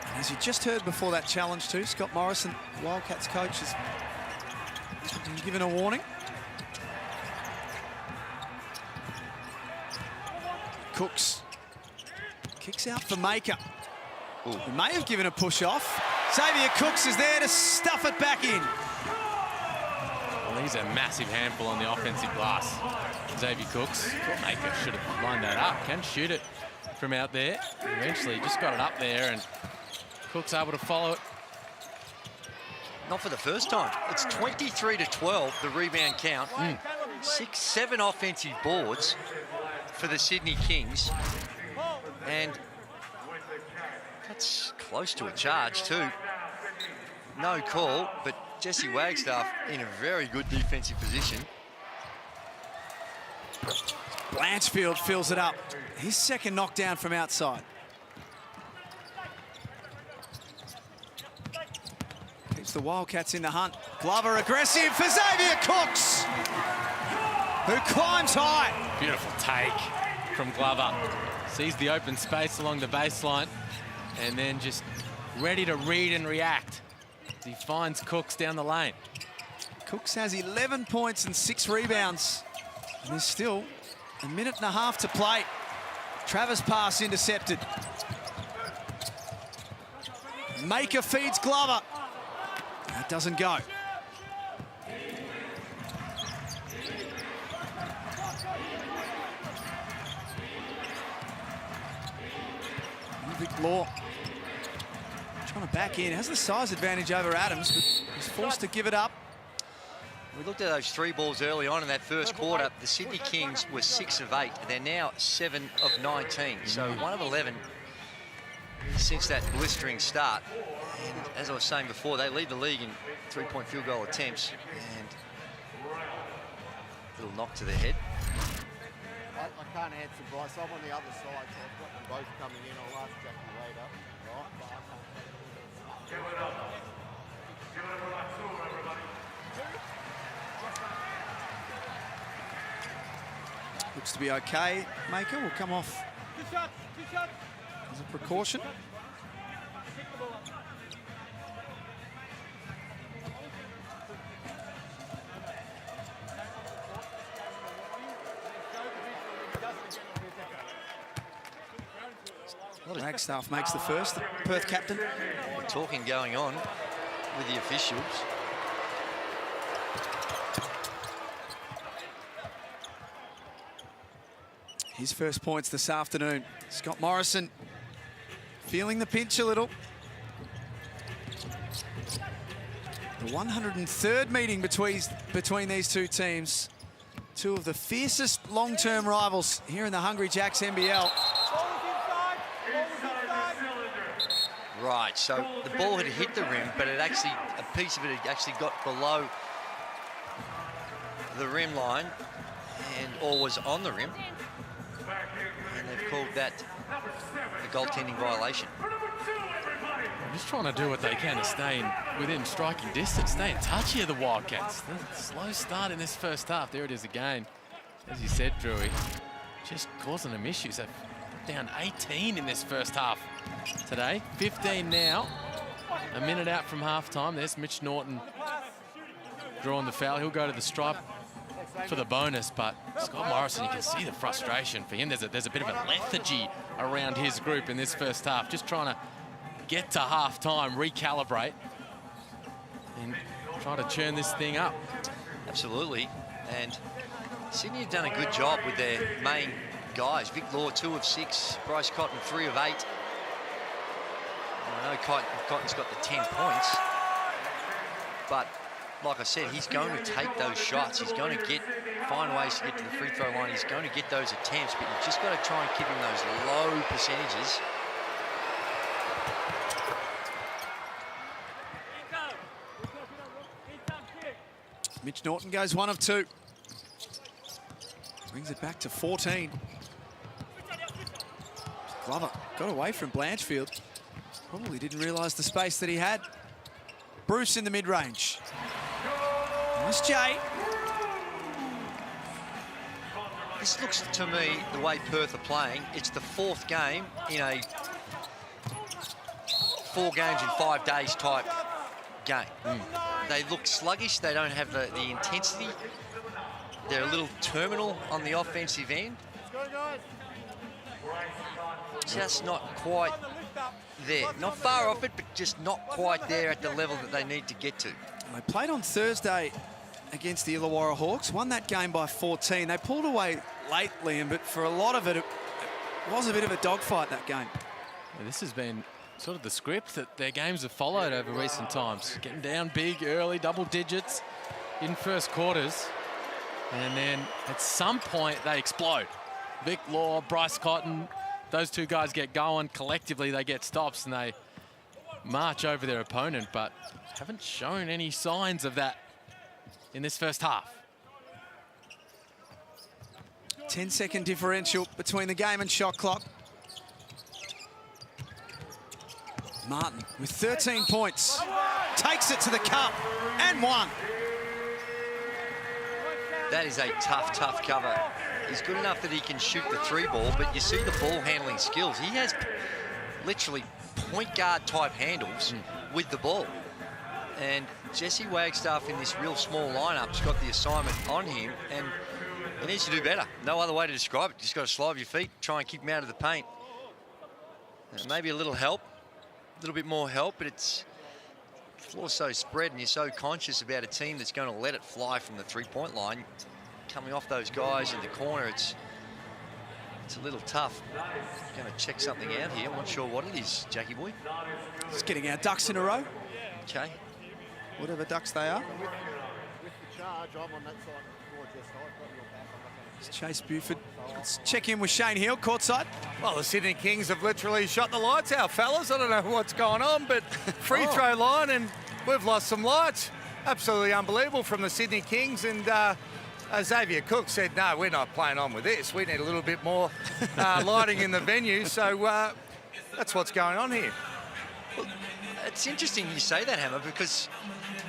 And as you just heard before that challenge too, Scott Morrison, Wildcats coach, has been given a warning. Cooks kicks out for Maker. He may have given a push off. Xavier Cooks is there to stuff it back in. Well, he's a massive handful on the offensive glass. Xavier Cooks. Maker should have lined that up. Can shoot it from out there. Eventually just got it up there, and Cooks able to follow it. Not for the first time. It's 23-12, the rebound count. 6-7 offensive boards for the Sydney Kings. And that's close to a charge too. No call, but Jesse Wagstaff in a very good defensive position. Blanchfield fills it up. His second knockdown from outside. Keeps the Wildcats in the hunt. Glover aggressive for Xavier Cooks, who climbs high. Beautiful take from Glover. Sees the open space along the baseline and then just ready to read and react as he finds Cooks down the lane. Cooks has 11 points and 6 rebounds. And there's still a minute and a half to play. Travis pass intercepted. Maker feeds Glover. That doesn't go. Vic Law trying to back in. Has the size advantage over Adams, but he's forced to give it up. We looked at those 3 balls early on in that first quarter. The Sydney Kings were 6 of 8. They're now 7 of 19. So 1 of 11 since that blistering start. And as I was saying before, they lead the league in 3-point field goal attempts. And a little knock to the head. I can't answer, Bryce. I'm on the other side, so I've got them both coming in. I'll ask Jackie later. Right, but I can't. Give it up. Give it up for that tour, everybody. Looks to be okay. Maker will come off as a precaution. Wagstaff makes the first, the Perth captain. We're talking going on with the officials. His first points this afternoon. Scott Morrison feeling the pinch a little. The 103rd meeting between these two teams. Two of the fiercest long-term rivals here in the Hungry Jacks NBL. Right, so the ball had hit the rim, but a piece of it had actually got below the rim line or was on the rim. And they've called that a goaltending violation. I'm just trying to do what they can to stay within striking distance, stay in touch here, the Wildcats. The slow start in this first half. There it is again. As you said, Drewy, just causing them issues. They're down 18 in this first half today. 15 now. A minute out from halftime. There's Mitch Norton drawing the foul. He'll go to the stripe for the bonus, but Scott Morrison, you can see the frustration for him. There's a bit of a lethargy around his group in this first half, just trying to get to halftime, recalibrate, and try to churn this thing up. Absolutely, and Sydney have done a good job with their main guys. Vic Law, 2 of 6, Bryce Cotton, 3 of 8. I know Cotton's got the 10 points, but like I said, he's going to take those shots. He's going to find ways to get to the free throw line. He's going to get those attempts, but you've just got to try and keep him those low percentages. Mitch Norton goes 1 of 2. Brings it back to 14. Glover got away from Blanchfield. Probably didn't realise the space that he had. Bruce in the mid-range. Nice Jay. This looks to me, the way Perth are playing, it's the 4th game in a 4 games in 5 days type game. They look sluggish. They don't have the intensity. They're a little terminal on the offensive end. Just not quite there. Not far off it, but just not quite there at the level that they need to get to. They played on Thursday against the Illawarra Hawks, won that game by 14. They pulled away late, Liam, but for a lot of it, it was a bit of a dogfight, that game. Yeah, this has been sort of the script that their games have followed over recent times. Getting down big, early, double digits in first quarters. And then at some point, they explode. Vic Law, Bryce Cotton, those two guys get going. Collectively, they get stops and they march over their opponent, but haven't shown any signs of that in this first half. 10-second differential between the game and shot clock. Martin with 13 points. Takes it to the cup and 1. That is a tough, tough cover. He's good enough that he can shoot the 3 ball, but you see the ball handling skills. He has literally point guard type handles with the ball. And Jesse Wagstaff in this real small lineup's got the assignment on him, and he needs to do better. No other way to describe it. Just got to slow up your feet, try and kick him out of the paint. Maybe a little help, a little bit more help, but the floor's so spread and you're so conscious about a team that's going to let it fly from the 3-point line. Coming off those guys in the corner, it's a little tough. Going to check something out here. I'm not sure what it is, Jackie boy. Just getting our ducks in a row. Okay. Whatever ducks they are. With the charge, I'm on that side towards your side. Got your back. It's Chase Buford. Let's check in with Shane Hill, courtside. Well, the Sydney Kings have literally shot the lights out, fellas. I don't know what's going on, but free throw line and we've lost some lights. Absolutely unbelievable from the Sydney Kings. And Xavier Cook said, no, we're not playing on with this. We need a little bit more lighting in the venue. So that's what's going on here. Well, it's interesting you say that, Hammer, because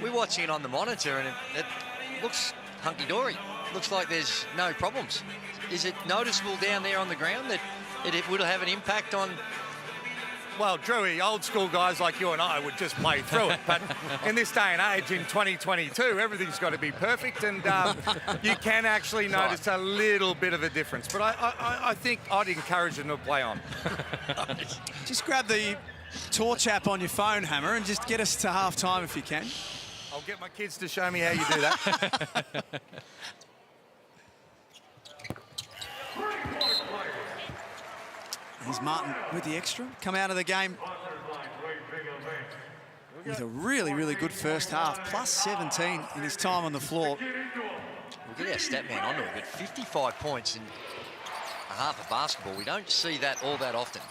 we're watching it on the monitor and it looks hunky-dory. Looks like there's no problems. Is it noticeable down there on the ground that it would have an impact on? Well, Drewy, old school guys like you and I would just play through it. But in this day and age, in 2022, everything's got to be perfect. And you can actually notice a little bit of a difference. But I think I'd encourage them to play on. Just grab the torch app on your phone, Hammer, and just get us to half-time if you can. I'll get my kids to show me how you do that. Here's Martin with the extra. Come out of the game with a really, really good first half. Plus 17 in his time on the floor. We'll get our stat man onto it, but 55 points in a half of basketball. We don't see that all that often.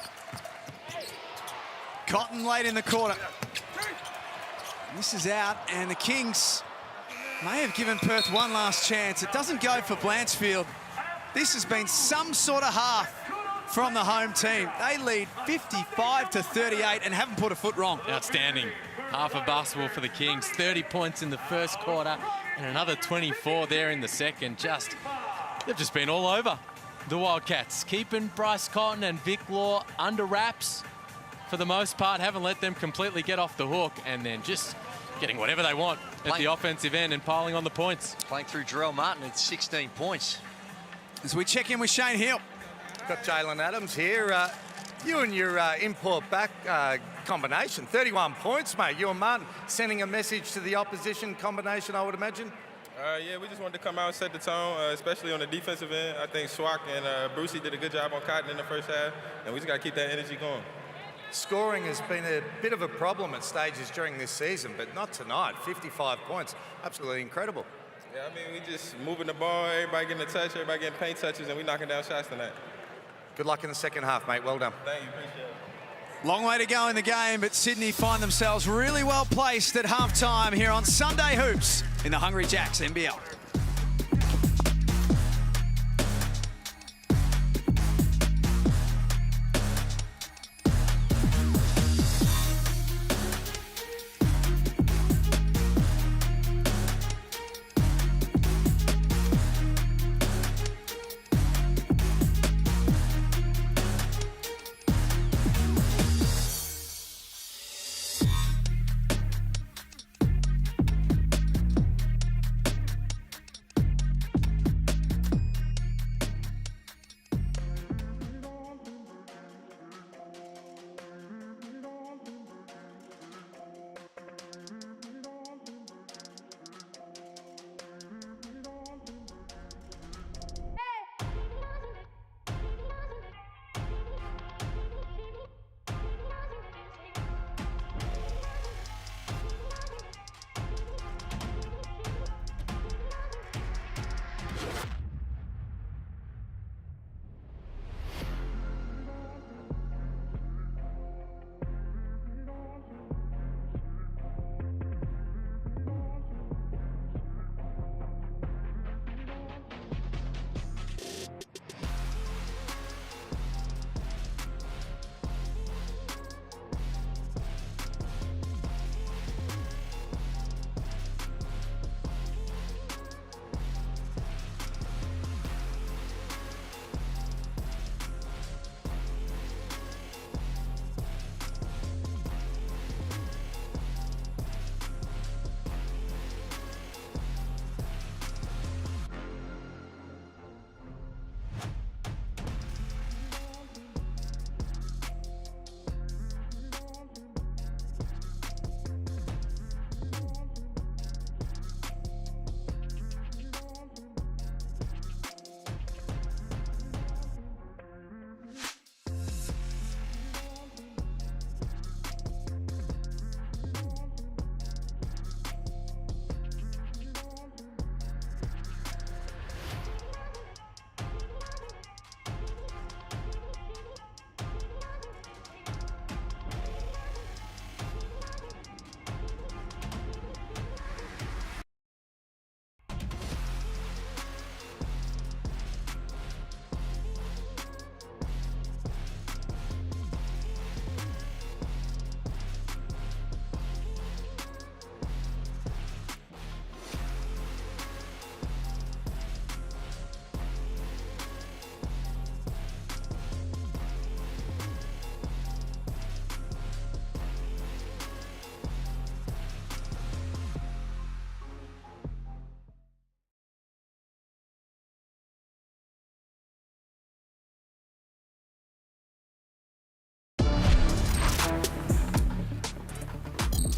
Cotton late in the quarter. This is out, and the Kings may have given Perth one last chance. It doesn't go for Blanchfield. This has been some sort of half from the home team. They lead 55-38 and haven't put a foot wrong. Outstanding. Half of basketball for the Kings. 30 points in the first quarter and another 24 there in the second. They've just been all over the Wildcats. Keeping Bryce Cotton and Vic Law under wraps for the most part. Haven't let them completely get off the hook, and then just getting whatever they want at the offensive end and piling on the points. Playing through Jarrell Martin at 16 points. As we check in with Shane Hill. Got Jalen Adams here. You and your import back combination, 31 points, mate. You and Martin sending a message to the opposition combination, I would imagine. Yeah, we just wanted to come out and set the tone, especially on the defensive end. I think Swak and Brucey did a good job on Cotton in the first half, and we just got to keep that energy going. Scoring has been a bit of a problem at stages during this season, but not tonight. 55 points, absolutely incredible. Yeah, I mean, we just moving the ball, everybody getting a touch, everybody getting paint touches, and we knocking down shots tonight. Good luck in the second half, mate. Well done. Thank you, appreciate it. Long way to go in the game, but Sydney find themselves really well placed at half-time here on Sunday Hoops in the Hungry Jacks NBL.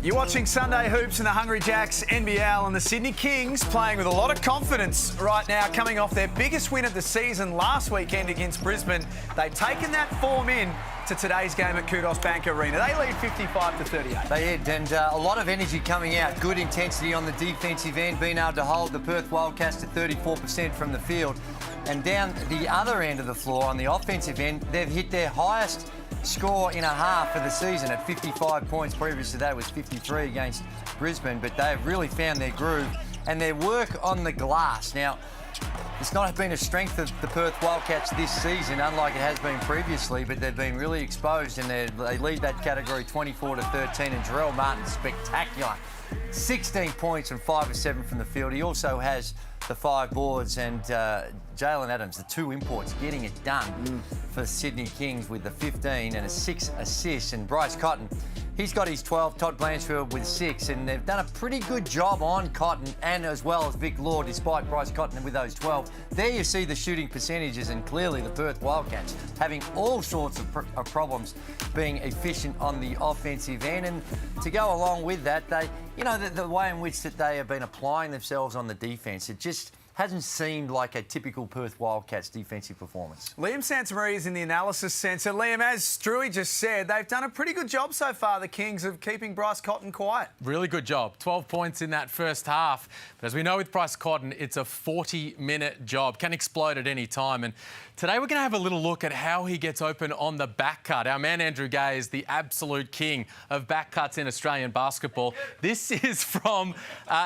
You're watching Sunday Hoops in the Hungry Jacks NBL, and the Sydney Kings playing with a lot of confidence right now, coming off their biggest win of the season last weekend against Brisbane. They've taken that form in to today's game at Kudos Bank Arena. They lead 55-38. They did, and a lot of energy coming out. Good intensity on the defensive end, being able to hold the Perth Wildcats to 34% from the field. And down the other end of the floor, on the offensive end, they've hit their highest score in a half for the season at 55 points. Previous to that, it was 53 against Brisbane, but they've really found their groove and their work on the glass. Now, it's not been a strength of the Perth Wildcats this season, unlike it has been previously, but they've been really exposed, and they lead that category 24-13, and Jarrell Martin's spectacular. 16 points and 5 of 7 from the field. He also has the 5 boards, and Jalen Adams, the 2 imports, getting it done for Sydney Kings with the 15 and a 6 assists. And Bryce Cotton, he's got his 12, Todd Blanchfield with 6, and they've done a pretty good job on Cotton and as well as Vic Law, despite Bryce Cotton with those 12. There you see the shooting percentages, and clearly the Perth Wildcats having all sorts of problems being efficient on the offensive end. And to go along with that, they, you know, the way in which that they have been applying themselves on the defence, hasn't seemed like a typical Perth Wildcats defensive performance. Liam Santamaria is in the analysis centre. Liam, as Struey just said, they've done a pretty good job so far, the Kings, of keeping Bryce Cotton quiet. Really good job. 12 points in that first half. But as we know with Bryce Cotton, it's a 40-minute job. Can explode at any time. And today we're going to have a little look at how he gets open on the back cut. Our man Andrew Gay is the absolute king of back cuts in Australian basketball. This is from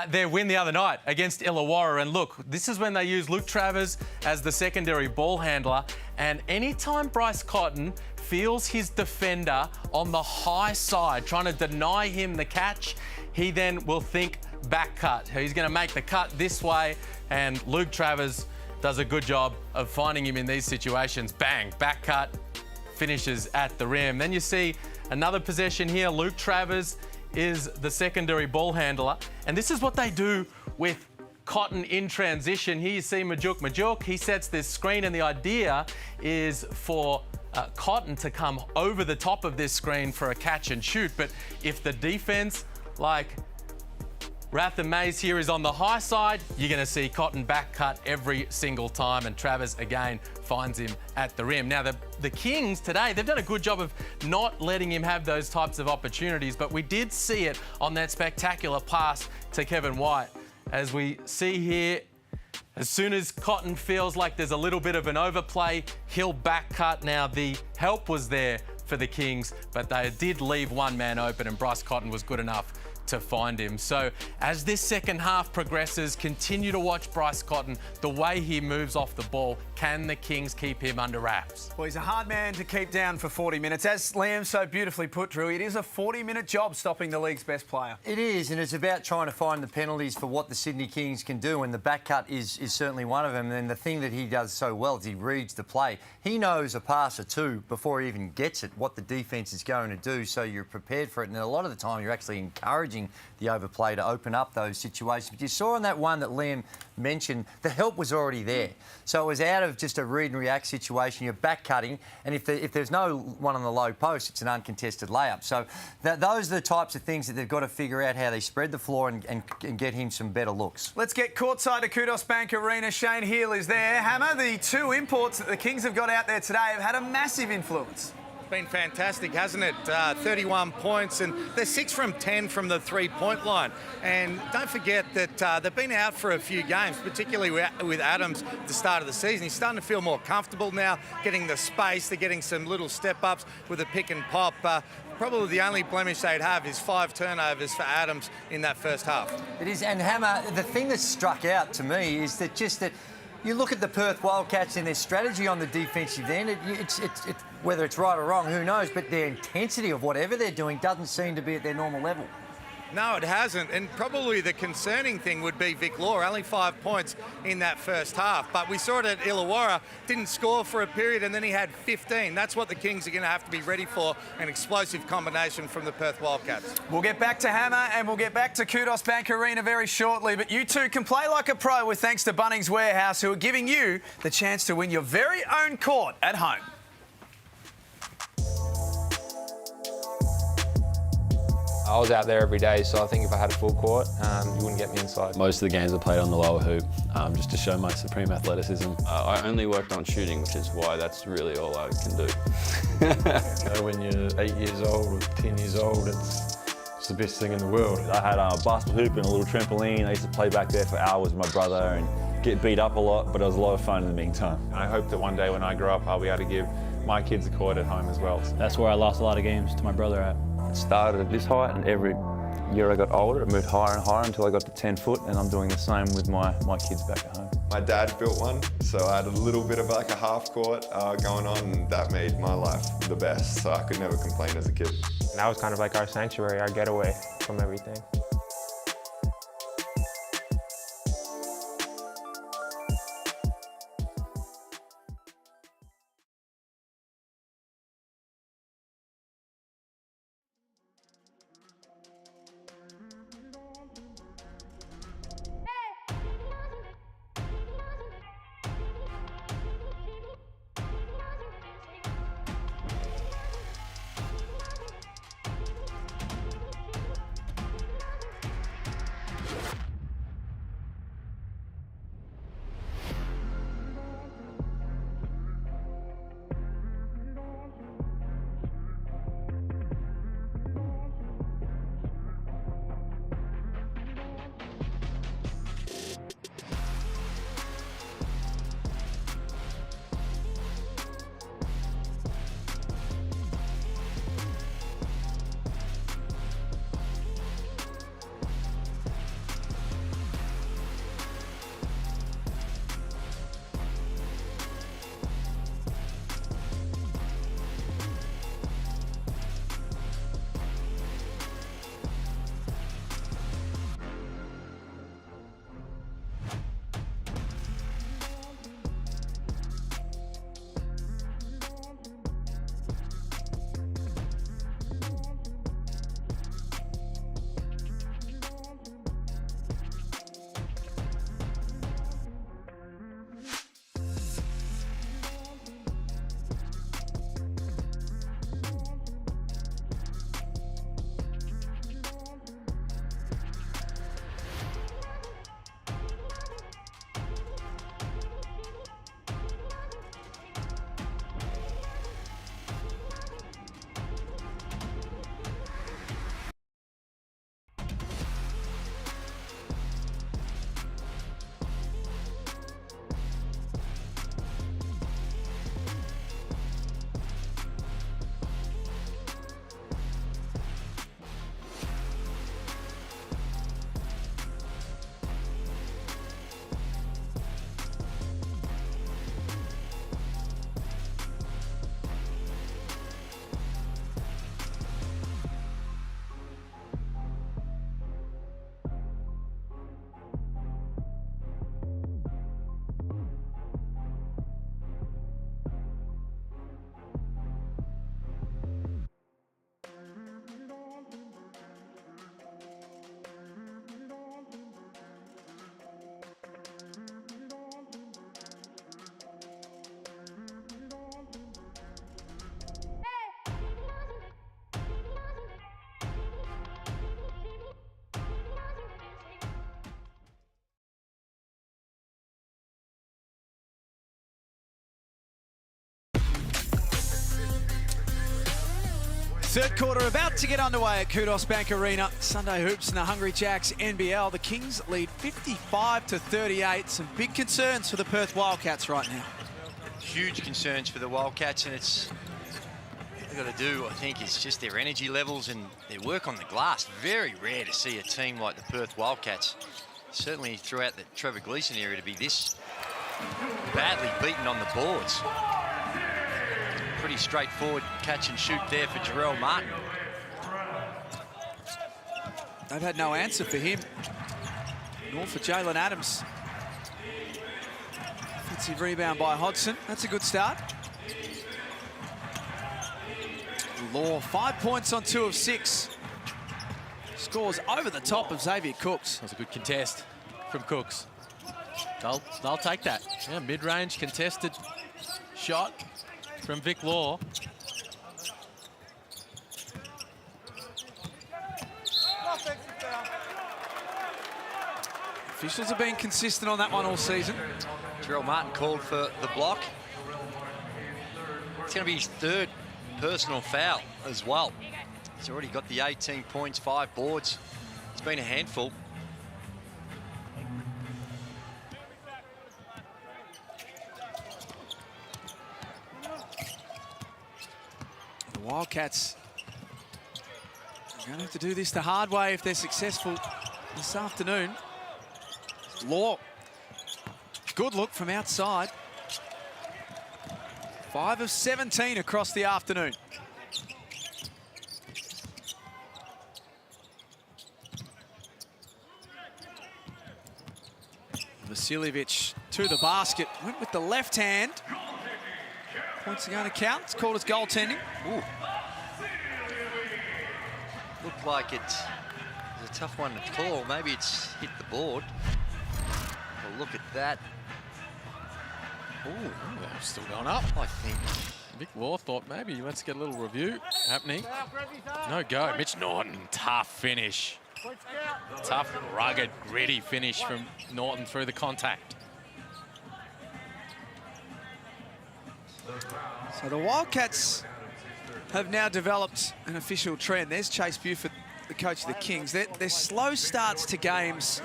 their win the other night against Illawarra. And look, this is when they use Luke Travers as the secondary ball handler. And anytime Bryce Cotton feels his defender on the high side, trying to deny him the catch, he then will think back cut. He's going to make the cut this way, and Luke Travers does a good job of finding him in these situations. Bang, back cut, finishes at the rim. Then you see another possession here. Luke Travers is the secondary ball handler, and this is what they do with Cotton in transition. Here you see Majuk. He sets this screen, and the idea is for Cotton to come over the top of this screen for a catch and shoot. But if the defense, like Rath and Mays here, is on the high side, you're going to see Cotton back cut every single time, and Travers again finds him at the rim. Now, the Kings today, they've done a good job of not letting him have those types of opportunities, but we did see it on that spectacular pass to Kevin White. As we see here, as soon as Cotton feels like there's a little bit of an overplay, he'll back cut. Now, the help was there for the Kings, but they did leave one man open, and Bryce Cotton was good enough to find him. So as this second half progresses, continue to watch Bryce Cotton, the way he moves off the ball. Can the Kings keep him under wraps? Well, he's a hard man to keep down for 40 minutes. As Liam so beautifully put, Drew, it is a 40-minute job stopping the league's best player. It is, and it's about trying to find the penalties for what the Sydney Kings can do, and the back cut is certainly one of them. And the thing that he does so well is he reads the play. He knows a pass or two before he even gets it, what the defence is going to do, so you're prepared for it. And a lot of the time, you're actually encouraging the overplay to open up those situations. But you saw on that one that Liam mentioned, the help was already there. So it was out of just a read and react situation. You're back cutting, and if there's no one on the low post, it's an uncontested layup. So those are the types of things that they've got to figure out, how they spread the floor and get him some better looks. Let's get courtside to Kudos Bank Arena. Shane Heal is there. Hammer, the two imports that the Kings have got out there today have had a massive influence. Been fantastic, hasn't it? 31 points, and they're 6 from 10 from the three-point line. And don't forget that they've been out for a few games, particularly with Adams at the start of the season. He's starting to feel more comfortable now, getting the space. They're getting some little step-ups with a pick and pop. Probably the only blemish they'd have is 5 turnovers for Adams in that first half. It is, and Hammer, the thing that struck out to me is that you look at the Perth Wildcats and their strategy on the defensive end, whether it's right or wrong, who knows, but their intensity of whatever they're doing doesn't seem to be at their normal level. No, it hasn't. And probably the concerning thing would be Vic Law, only 5 points in that first half. But we saw it at Illawarra, didn't score for a period, and then he had 15. That's what the Kings are going to have to be ready for, an explosive combination from the Perth Wildcats. We'll get back to Hammer and we'll get back to Kudos Bank Arena very shortly. But you two can play like a pro with thanks to Bunnings Warehouse, who are giving you the chance to win your very own court at home. I was out there every day, so I think if I had a full court, you wouldn't get me inside. Most of the games I played on the lower hoop, just to show my supreme athleticism. I only worked on shooting, which is why that's really all I can do. When you're 8 years old or 10 years old, it's the best thing in the world. I had a basketball hoop and a little trampoline. I used to play back there for hours with my brother and get beat up a lot, but it was a lot of fun in the meantime. I hope that one day when I grow up, I'll be able to give my kids a court at home as well. That's where I lost a lot of games to my brother at. It started at this height, and every year I got older, it moved higher and higher until I got to 10 foot, and I'm doing the same with my kids back at home. My dad built one, so I had a little bit of like a half court going on, and that made my life the best, so I could never complain as a kid. And that was kind of like our sanctuary, our getaway from everything. Third quarter about to get underway at Kudos Bank Arena. Sunday hoops and the Hungry Jacks NBL. The Kings lead 55-38. Some big concerns for the Perth Wildcats right now. Huge concerns for the Wildcats, and it's what they've got to do, I think, is just their energy levels and their work on the glass. Very rare to see a team like the Perth Wildcats, certainly throughout the Trevor Gleeson era, to be this badly beaten on the boards. Pretty straightforward catch and shoot there for Jarrell Martin. They've had no answer for him, nor for Jalen Adams. Offensive rebound by Hodgson. That's a good start. Law, 5 points on 2 of 6. Scores over the top of Xavier Cooks. That's a good contest from Cooks. They'll take that. Yeah, mid-range contested shot from Vic Law. Officials have been consistent on that one all season. Jarrell Martin called for the block. It's going to be his third personal foul as well. He's already got the 18 points, 5 boards. It's been a handful. The Wildcats are going to have to do this the hard way if they're successful this afternoon. Law, good look from outside. 5 of 17 across the afternoon. Vasiljevic to the basket, went with the left hand. Points are going to count. It's called as goaltending. Ooh. Looked like it's a tough one to call. Maybe it's hit the board. Well, look at that. Ooh, they're still going up. I think Vic Law thought maybe let's get a little review happening. No go. Mitch Norton, tough finish. Tough, rugged, gritty finish from Norton through the contact. So the Wildcats have now developed an official trend. There's Chase Buford, the coach of the Kings. Their slow starts to games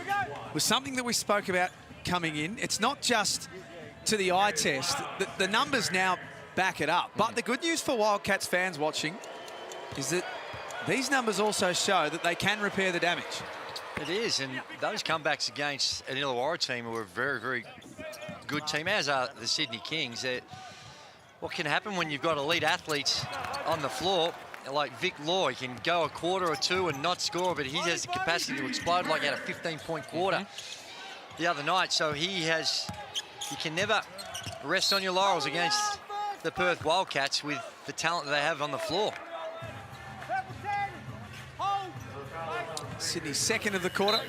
was something that we spoke about coming in. It's not just to the eye test. The numbers now back it up. But the good news for Wildcats fans watching is that these numbers also show that they can repair the damage. it is, and those comebacks against an Illawarra team who are a very, very good team, as are the Sydney Kings. What can happen when you've got elite athletes on the floor, like Vic Law? He can go a quarter or two and not score, but he has the capacity to explode like at a 15-point quarter the other night. So you can never rest on your laurels against the Perth Wildcats with the talent that they have on the floor. Sydney's second of the quarter.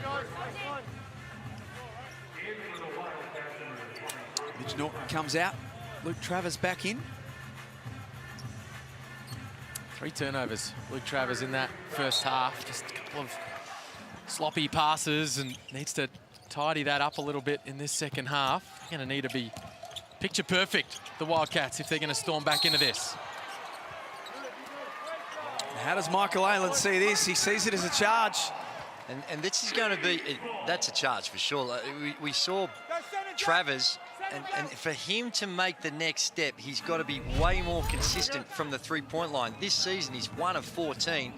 Mitch Norton comes out. Luke Travers back in. 3 turnovers. Luke Travers in that first half. Just a couple of sloppy passes and needs to tidy that up a little bit in this second half. They're going to need to be picture perfect, the Wildcats, if they're going to storm back into this. How does Michael Aylan see this? He sees it as a charge. And this is going to be, that's a charge for sure. We saw Travers, and for him to make the next step, he's got to be way more consistent from the three-point line. This season, he's 1 of 14,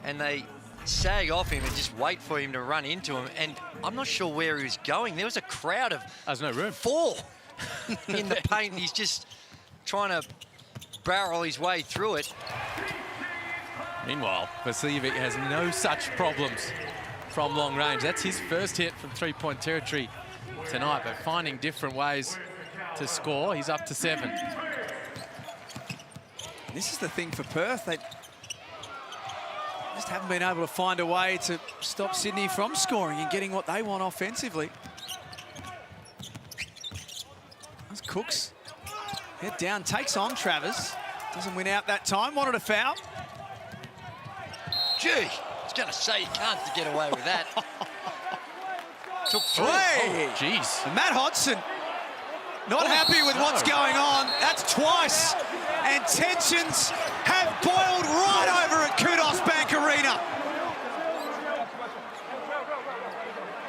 and they sag off him and just wait for him to run into him. And I'm not sure where he was going. There was a crowd of There's no room. 4 in the paint. He's just trying to barrel his way through it. Meanwhile, Vasiljevic has no such problems from long range. That's his first hit from three-point territory tonight, but finding different ways to score. He's up to 7. This is the thing for Perth. They just haven't been able to find a way to stop Sydney from scoring and getting what they want offensively. That's Cooks. Head down, takes on Travers. Doesn't win out that time. Wanted a foul. Gee, I was going to say you can't get away with that. Took 3. Hey! Oh, jeez. Matt Hodgson not happy with what's going on. That's twice. And tensions have boiled right over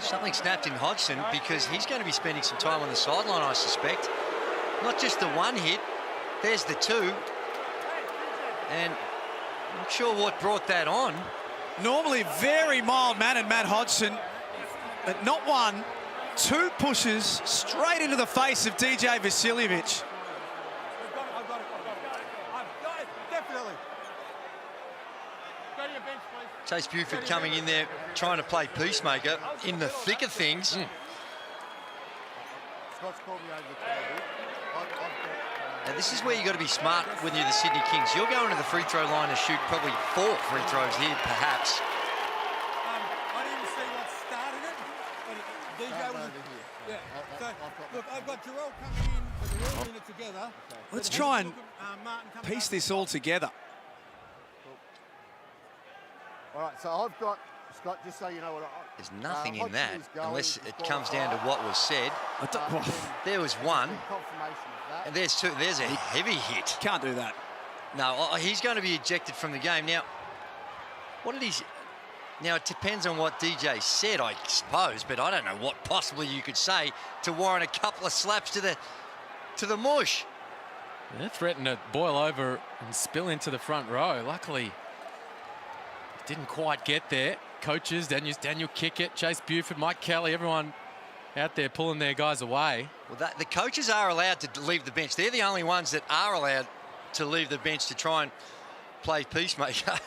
something snapped in Hodgson because he's going to be spending some time on the sideline, I suspect. Not just the one hit, there's the two. And I'm not sure what brought that on. Normally very mild-mannered Matt Hodgson, but not one, two pushes straight into the face of DJ Vasiljevic. Definitely. Chase Buford coming in there, trying to play peacemaker in the thick of things. Scott's called me over the table. Now this is where you've got to be smart when you're the Sydney Kings. You're going to the free throw line to shoot probably 4 free throws here, perhaps. I didn't even see what started it, but DJ was over here. Yeah. So, look, I've got Jarrell coming in, but they're all in it together. Let's try and piece this all together. All right, so I've got, Scott, just so you know what There's nothing in Hodgson that, is going, unless he's it got comes a down to high. what was said. There was one, Confirmation of that. and there's two. There's a heavy hit. Can't do that. No, he's going to be ejected from the game. Now, what did he... Now, it depends on what DJ said, I suppose, but I don't know what possibly you could say to warrant a couple of slaps to the mush. They're threatening to boil over and spill into the front row. Luckily, didn't quite get there. Coaches, Daniel Kickett, Chase Buford, Mike Kelly, everyone out there pulling their guys away. Well, the coaches are allowed to leave the bench. They're the only ones that are allowed to leave the bench to try and play peacemaker.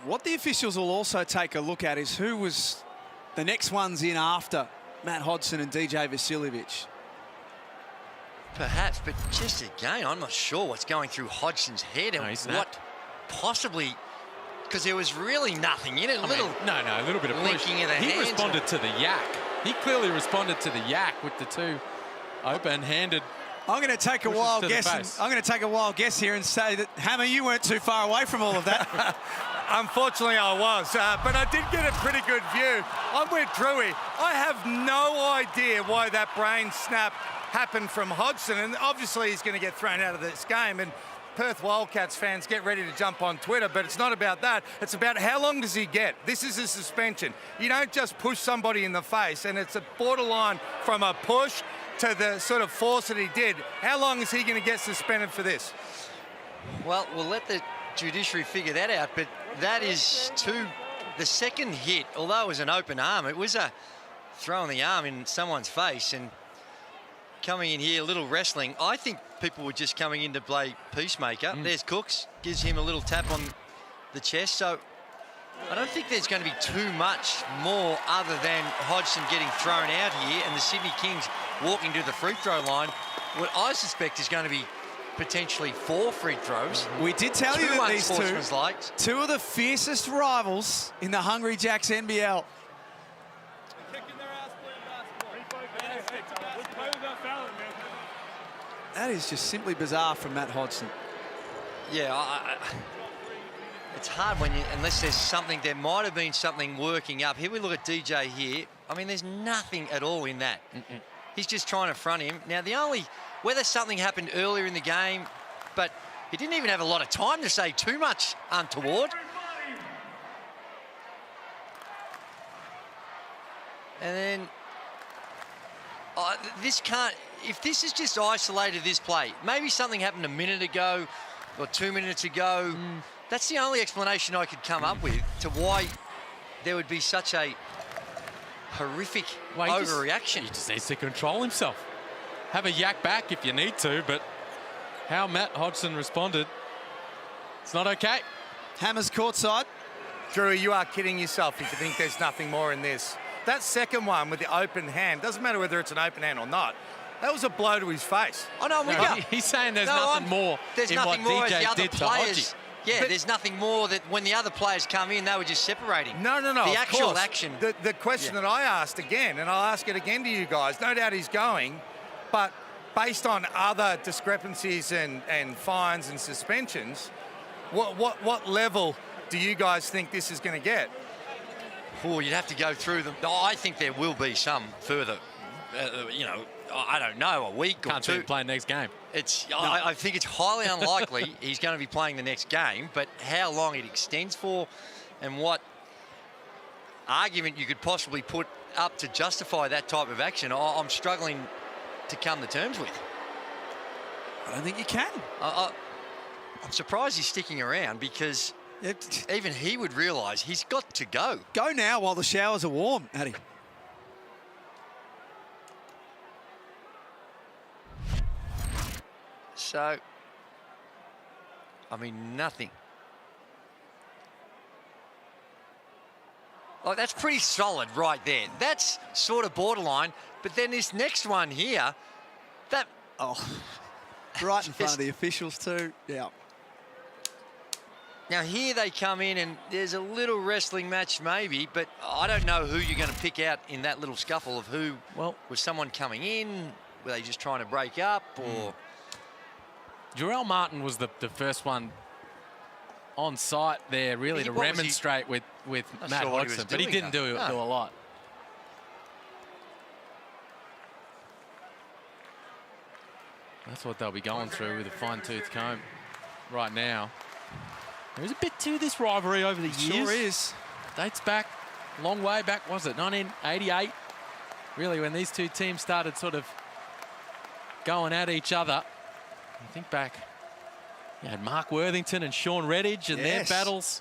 What the officials will also take a look at is who was the next ones in after Matt Hodgson and DJ Vasiljevic. Perhaps, but just again, I'm not sure what's going through Hodgson's head and what possibly, because there was really nothing in it. A little bit of push. linking of the He hands. responded to the yak. He clearly responded to the yak with the two open-handed. I'm going to take a wild guess. I'm going to take a wild guess here and say that Hammer, you weren't too far away from all of that. Unfortunately, I was, but I did get a pretty good view. I'm with Drewy. I have no idea why that brain snap happened from Hodgson, and obviously he's going to get thrown out of this game. And Perth Wildcats fans, get ready to jump on Twitter, but it's not about that. It's about how long does he get? This is a suspension. You don't just push somebody in the face, and it's a borderline from a push to the sort of force that he did. How long is he going to get suspended for this? Well, we'll let the judiciary figure that out, but that is the second hit, although it was an open arm, it was a throw in the arm in someone's face, and coming in here, a little wrestling. I think people were just coming in to play peacemaker. There's Cooks, gives him a little tap on the chest, so I don't think there's going to be too much more other than Hodgson getting thrown out here and the Sydney Kings walking to the free throw line. What I suspect is going to be potentially 4 free throws. We did tell you that these two of the fiercest rivals in the Hungry Jacks NBL. That is just simply bizarre from Matt Hodgson. Yeah, it's hard when unless there's something, there might have been something working up. Here we look at DJ here. I mean, there's nothing at all in that. He's just trying to front him. Now, whether something happened earlier in the game, but he didn't even have a lot of time to say too much untoward. And then, if this is just isolated, this play, maybe something happened a minute ago or 2 minutes ago. That's the only explanation I could come up with to why there would be such a horrific overreaction. He just needs to control himself. Have a yak back if you need to, but how Matt Hodgson responded, it's not okay. Hammer's courtside. Drew, you are kidding yourself if you think there's nothing more in this. That second one with the open hand, doesn't matter whether it's an open hand or not, that was a blow to his face. Oh, no, he's saying there's nothing more there's in nothing what more DJ as the other did to players. Hodgie. Yeah, there's nothing more that when the other players come in, they were just separating. No. The actual course. action. The question that I asked again, and I'll ask it again to you guys, no doubt he's going, but based on other discrepancies and fines and suspensions, what level do you guys think this is going to get? Oh, you'd have to go through them. I think there will be some further, I don't know, a week or Can't two. see him playing next game. I think it's highly unlikely he's going to be playing the next game, but how long it extends for and what argument you could possibly put up to justify that type of action, I'm struggling to come to terms with. I don't think you can. I'm surprised he's sticking around, because even he would realise he's got to go. Go now while the showers are warm, Addy. So, I mean, nothing. Oh, that's pretty solid right there. That's sort of borderline. But then this next one here, that... Oh, right in front of the officials too. Yeah. Now here they come in, and there's a little wrestling match maybe, but I don't know who you're going to pick out in that little scuffle of who. Well, was someone coming in? Were they just trying to break up, or? Jarrell Martin was the first one on site there, really, to remonstrate with Matt Hodgson, but he didn't do a lot. That's what they'll be going through with a fine-tooth comb right now. There's a bit to this rivalry over the years. Sure is. Dates back, long way back, was it? 1988. Really, when these two teams started sort of going at each other. I think back, you had Mark Worthington and Sean Redditch and their battles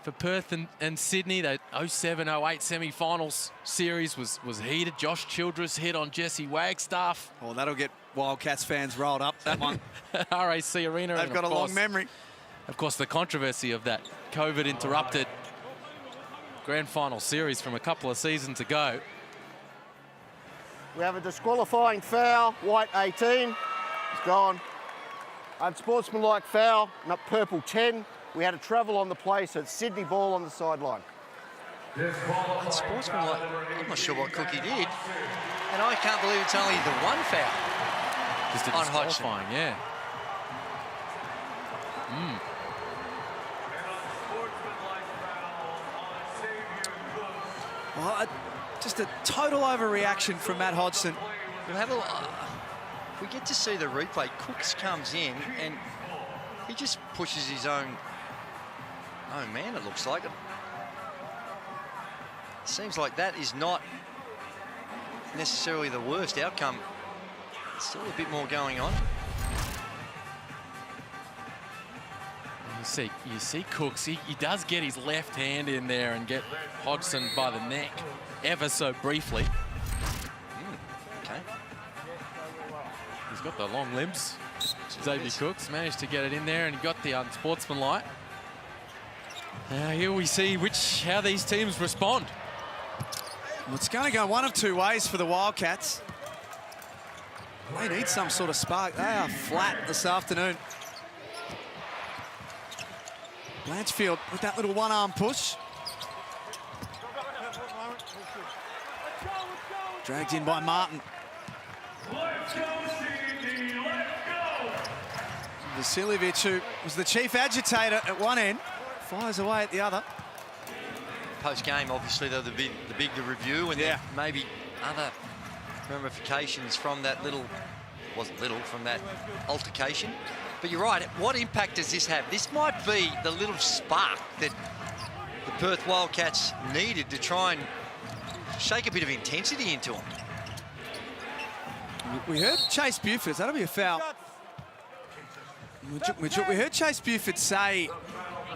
for Perth and Sydney. The 07-08 semi-finals series was heated. Josh Childress hit on Jesse Wagstaff. Oh, that'll get Wildcats fans rolled up, that one. RAC Arena. They've got a long memory. Of course, the controversy of that COVID-interrupted grand final series from a couple of seasons ago. We have a disqualifying foul, white 18. It's gone. Unsportsmanlike foul, not purple 10. We had a travel on the play, so it's Sydney ball on the sideline. Unsportsmanlike, I'm not sure what Cookie did. And I can't believe it's only the one foul. Just a disqualifying, yeah. Well, just a total overreaction from Matt Hodgson. We'll have we get to see the replay. Cooks comes in and he just pushes his own man, it looks like. It seems like that is not necessarily the worst outcome. Still a bit more going on. You see Cooks, he does get his left hand in there and get Hodgson by the neck ever so briefly. Okay. He's got the long limbs. Xavier Cooks managed to get it in there and he got the unsportsmanlike. Now here we see how these teams respond. Well, it's going to go one of two ways for the Wildcats. They need some sort of spark. They are flat this afternoon. Blanchfield with that little one-arm push. Dragged in by Martin. Vasiljevic, who was the chief agitator at one end, fires away at the other. Post-game, obviously, though, the big review, and then maybe other ramifications from that from that altercation. But you're right, what impact does this have? This might be the little spark that the Perth Wildcats needed to try and shake a bit of intensity into them. We heard Chase Buford, that'll be a foul. We heard Chase Buford say,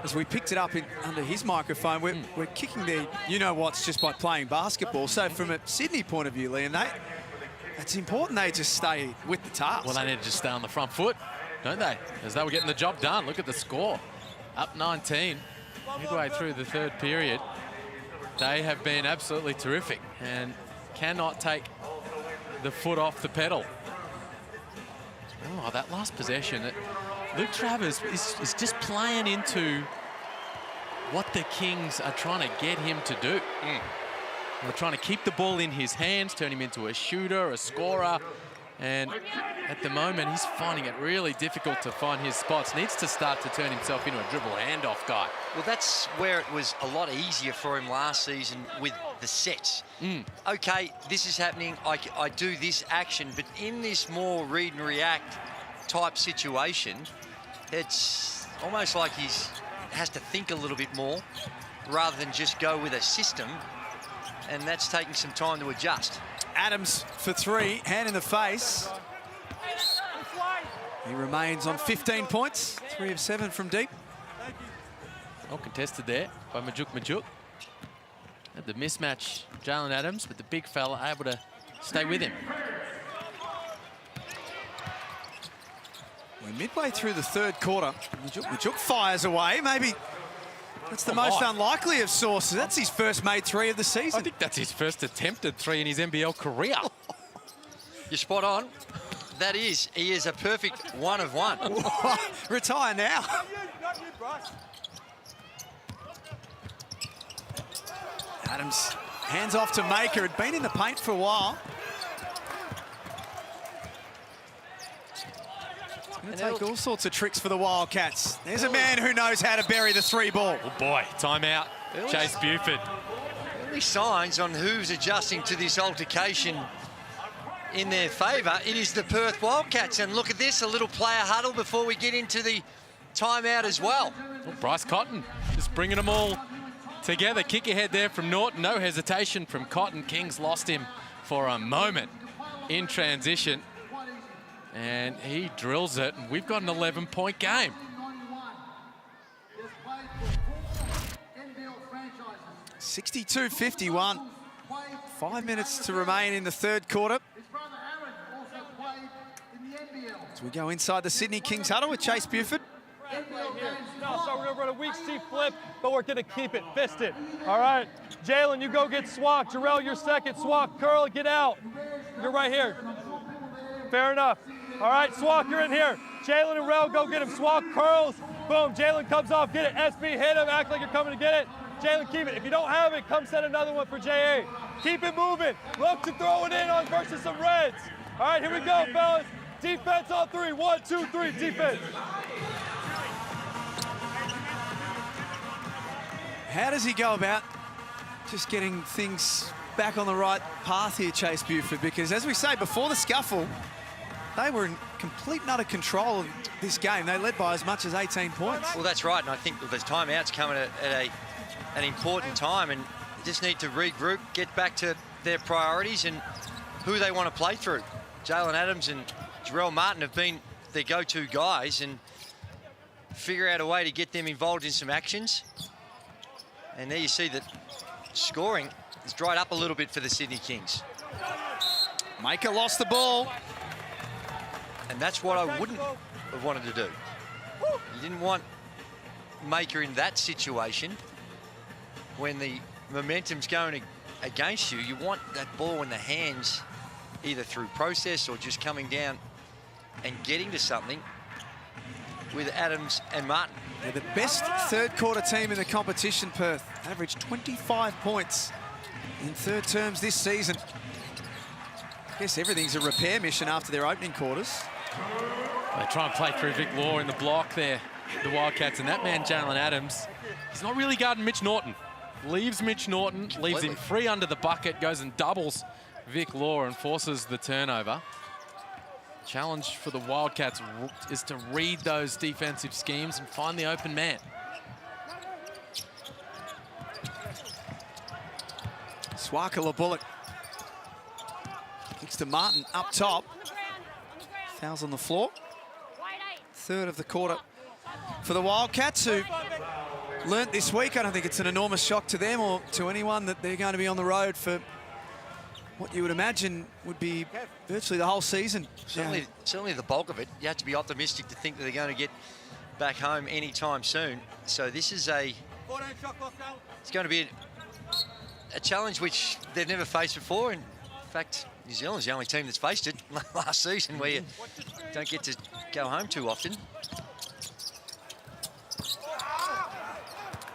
as we picked it up under his microphone, we're kicking the you-know-whats just by playing basketball. So from a Sydney point of view, Liam, it's important they just stay with the task. Well, they need to just stay on the front foot, don't they? As they were getting the job done. Look at the score. Up 19, midway through the third period. They have been absolutely terrific and cannot take the foot off the pedal. Oh, that last possession. Luke Travers is just playing into what the Kings are trying to get him to do. They're trying to keep the ball in his hands, turn him into a shooter, a scorer. And at the moment, he's finding it really difficult to find his spots. Needs to start to turn himself into a dribble handoff guy. Well, that's where it was a lot easier for him last season with the sets. Okay, this is happening. I do this action, but in this more read and react type situation, it's almost like he has to think a little bit more. rather than just go with a system, and that's taking some time to adjust. Adams for three, hand in the face. He remains on 15 points, 3 of 7 from deep. Well contested there by Majuk. Had the mismatch, Jalen Adams, but the big fella able to stay with him. We're midway through the third quarter. Majuk fires away. Maybe that's the most unlikely of sources. That's his first made three of the season. I think that's his first attempted three in his NBL career. You're spot on. That is, he is a perfect 1 of 1. Retire now. Adams hands off to Maker. Had been in the paint for a while. It's going to take all sorts of tricks for the Wildcats. There's a man who knows how to bury the three ball. Oh boy, timeout. Chase Buford. Early signs on who's adjusting to this altercation in their favour. It is the Perth Wildcats, and look at this, a little player huddle before we get into the timeout as well. Oh, Bryce Cotton just bringing them all together. Kick ahead there from Norton. No hesitation from Cotton. Kings lost him for a moment in transition, and he drills it, and we've got an 11-point game. (62-51). 5 minutes to remain in the third quarter. As we go inside the Sydney Kings huddle with Chase Buford. No, so we're gonna run a weak seat flip, but we're gonna keep it fisted. All right, Jalen, you go get Swak. Jarrell, you're second. Swak, curl, get out. You're right here. Fair enough. All right, Swak, you're in here. Jalen and Rel, go get him. Swak curls. Boom. Jalen comes off. Get it. SB, hit him. Act like you're coming to get it. Jalen, keep it. If you don't have it, come set another one for JA. Keep it moving. Look to throw it in on versus some Reds. All right, here we go, fellas. Defense on 3. 1, 2, 3. Defense. How does he go about just getting things back on the right path here, Chase Buford? Because as we say, before the scuffle, they were in complete and utter control of this game. They led by as much as 18 points. Well, that's right, and I think the timeout's coming at an important time, and they just need to regroup, get back to their priorities and who they want to play through. Jalen Adams and Jarrell Martin have been their go-to guys, and figure out a way to get them involved in some actions. And there you see that scoring has dried up a little bit for the Sydney Kings. Maker lost the ball. And that's what I wouldn't have wanted to do. You didn't want Maker in that situation when the momentum's going against you. You want that ball in the hands, either through process or just coming down and getting to something with Adams and Martin. They're the best third quarter team in the competition, Perth. Averaged 25 points in third terms this season. I guess everything's a repair mission after their opening quarters. They try and play through Vic Law in the block there, the Wildcats, and that man, Jalen Adams, he's not really guarding Mitch Norton. Leaves Mitch Norton, leaves him free under the bucket, goes and doubles Vic Law and forces the turnover. Challenge for the Wildcats is to read those defensive schemes and find the open man. Swakala Bullock kicks to Martin up top. Fouls on the floor. Third of the quarter for the Wildcats, who learnt this week. I don't think it's an enormous shock to them or to anyone that they're going to be on the road for what you would imagine would be virtually the whole season. Certainly the bulk of it. You have to be optimistic to think that they're going to get back home anytime soon. So this is it's going to be a challenge which they've never faced before. In fact, New Zealand's the only team that's faced it last season, where you don't get to go home too often.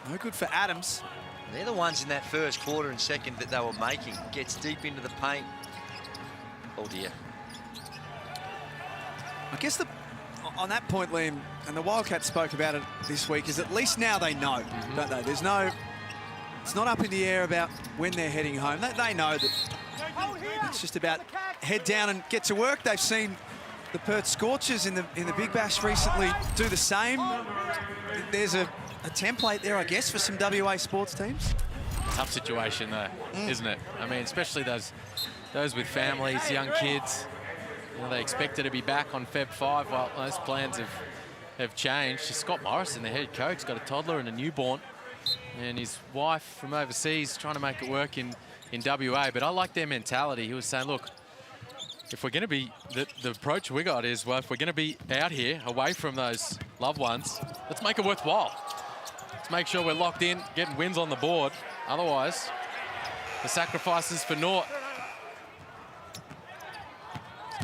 No good for Adams. They're the ones in that first quarter and second that they were making. Gets deep into the paint. Oh dear. I guess on that point, Liam, and the Wildcats spoke about it this week, is at least now they know, don't they? It's not up in the air about when they're heading home. They know that it's just about head down and get to work. They've seen the Perth Scorchers in the Big Bash recently do the same. There's a a template there, I guess, for some WA sports teams. Tough situation though, isn't it? I mean, especially those with families, young kids. You know, they expected to be back on Feb 5. Well, those plans have changed. Scott Morrison, the head coach, got a toddler and a newborn, and his wife from overseas trying to make it work in WA. But I like their mentality. He was saying, look, if we're going to be, the approach we got is, well, if we're going to be out here away from those loved ones, let's make it worthwhile. Let's make sure we're locked in, getting wins on the board. Otherwise, the sacrifices for naught.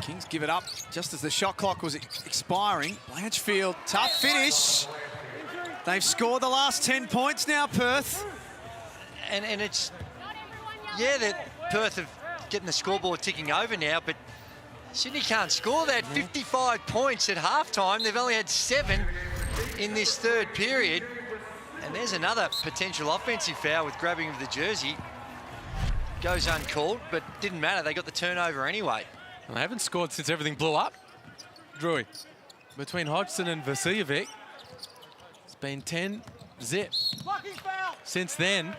Kings give it up just as the shot clock was expiring. Blanchfield, tough finish. They've scored the last 10 points now, Perth. And it's, yeah, that Perth have getting the scoreboard ticking over now, but Sydney can't score that. 55 points at halftime. They've only had 7 in this third period. And there's another potential offensive foul with grabbing of the jersey. Goes uncalled, but didn't matter. They got the turnover anyway. And they haven't scored since everything blew up. Drewy, between Hodgson and Vasiljevic, it's been 10-zip since then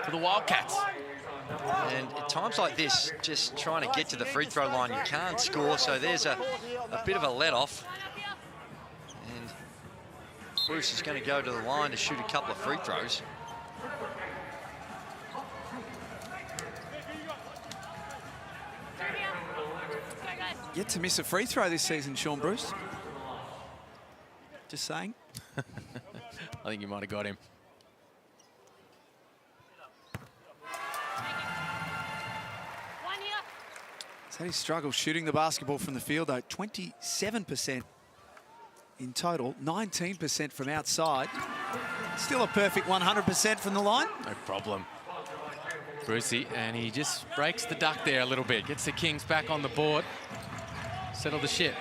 for the Wildcats. And at times like this, just trying to get to the free throw line, you can't score, so there's a bit of a let-off. And Bruce is going to go to the line to shoot a couple of free throws. Yet to miss a free throw this season, Sean Bruce. Just saying. I think you might have got him. He's had his struggle shooting the basketball from the field, though. 27% in total, 19% from outside. Still a perfect 100% from the line. No problem. Brucey, and he just breaks the duck there a little bit. Gets the Kings back on the board. Settle the ship.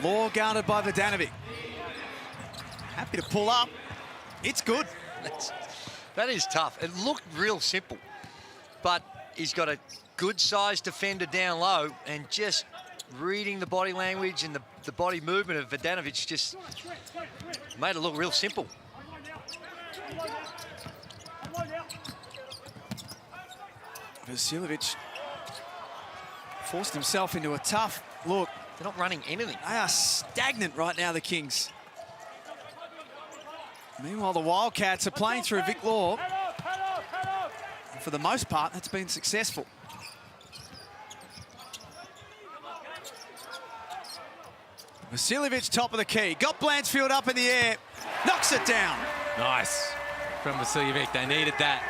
Law guarded by Vodanovic. Happy to pull up. It's good. That is tough. It looked real simple, but he's got a good-sized defender down low, and just reading the body language and the body movement of Vodanovic just made it look real simple. Vasiljevic forced himself into a tough look. They're not running anything. They are stagnant right now, the Kings. Meanwhile, the Wildcats are playing through Vic Law. And for the most part, that's been successful. Vasiljevic, top of the key. Got Blanchfield up in the air. Knocks it down. Nice from Vasiljevic. They needed that.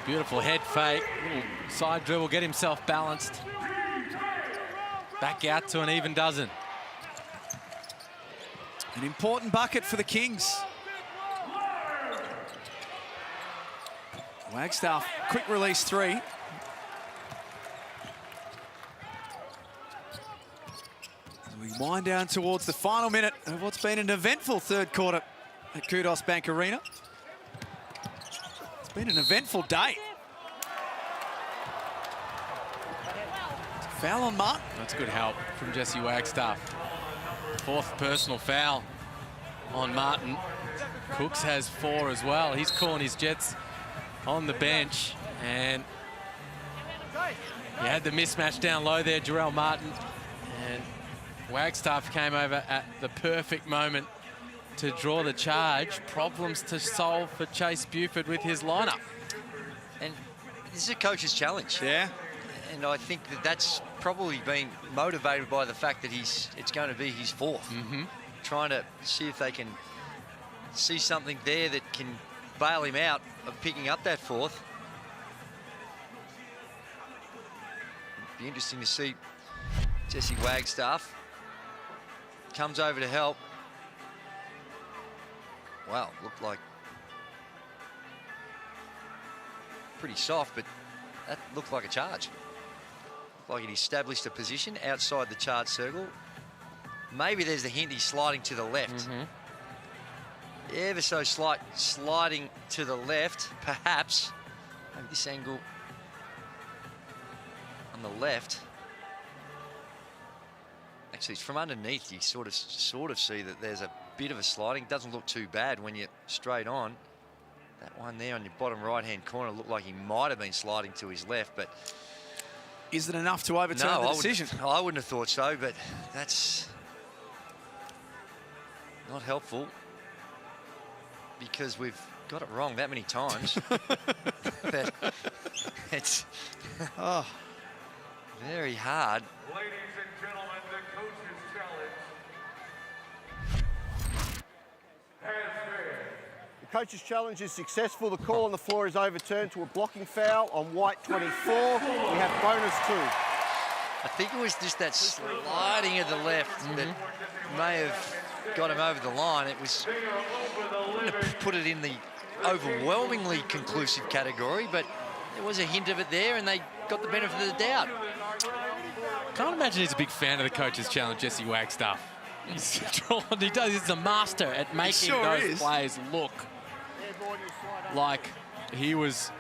Beautiful head fake. Little side dribble, get himself balanced. Back out to an even dozen. An important bucket for the Kings. Wagstaff, quick release 3. As we wind down towards the final minute of what's been an eventful third quarter at Kudos Bank Arena. It's been an eventful day. Foul on Martin. That's good help from Jesse Wagstaff. 4th personal foul on Martin. Cooks has 4 as well. He's calling his Jets on the bench, and he had the mismatch down low there, Jarrell Martin, and Wagstaff came over at the perfect moment to draw the charge. Problems to solve for Chase Buford with his lineup. And this is a coach's challenge. Yeah. And I think that's probably been motivated by the fact that it's going to be his 4th. Trying to see if they can see something there that can bail him out of picking up that 4th. Be interesting to see Jesse Wagstaff comes over to help. Wow, looked like pretty soft, but that looked like a charge. Like he established a position outside the charge circle. Maybe there's the hint he's sliding to the left. Ever so slight sliding to the left, perhaps. Maybe this angle on the left. See, from underneath, you sort of see that there's a bit of a sliding. It doesn't look too bad when you're straight on. That one there on your bottom right-hand corner looked like he might have been sliding to his left, but is it enough to overturn the decision? I wouldn't have thought so, but that's not helpful because we've got it wrong that many times. But it's very hard. Ladies and gentlemen, the coach's challenge has been. The coach's challenge is successful. The call on the floor is overturned to a blocking foul on white 24. We have bonus 2. I think it was just that sliding of the left that may have got him over the line. It was, I wouldn't have put it in the overwhelmingly conclusive category, but there was a hint of it there, and they got the benefit of the doubt. Can't imagine he's a big fan of the coach's challenge, Jesse Wagstaff. He's he's a master at making those players look like he was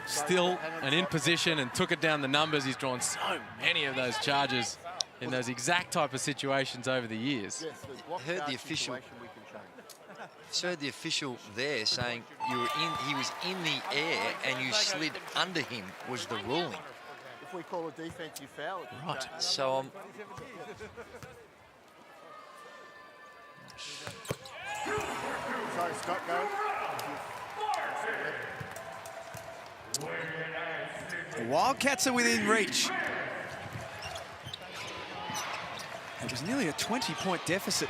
still and in position and took it down the numbers. He's drawn so many of those charges in those exact type of situations over the years. I heard the official there saying he was in the air and you slid under him was the ruling. If we call a defensive foul, right. So sorry, Scott, go. The Wildcats are within reach. It was nearly a 20-point deficit.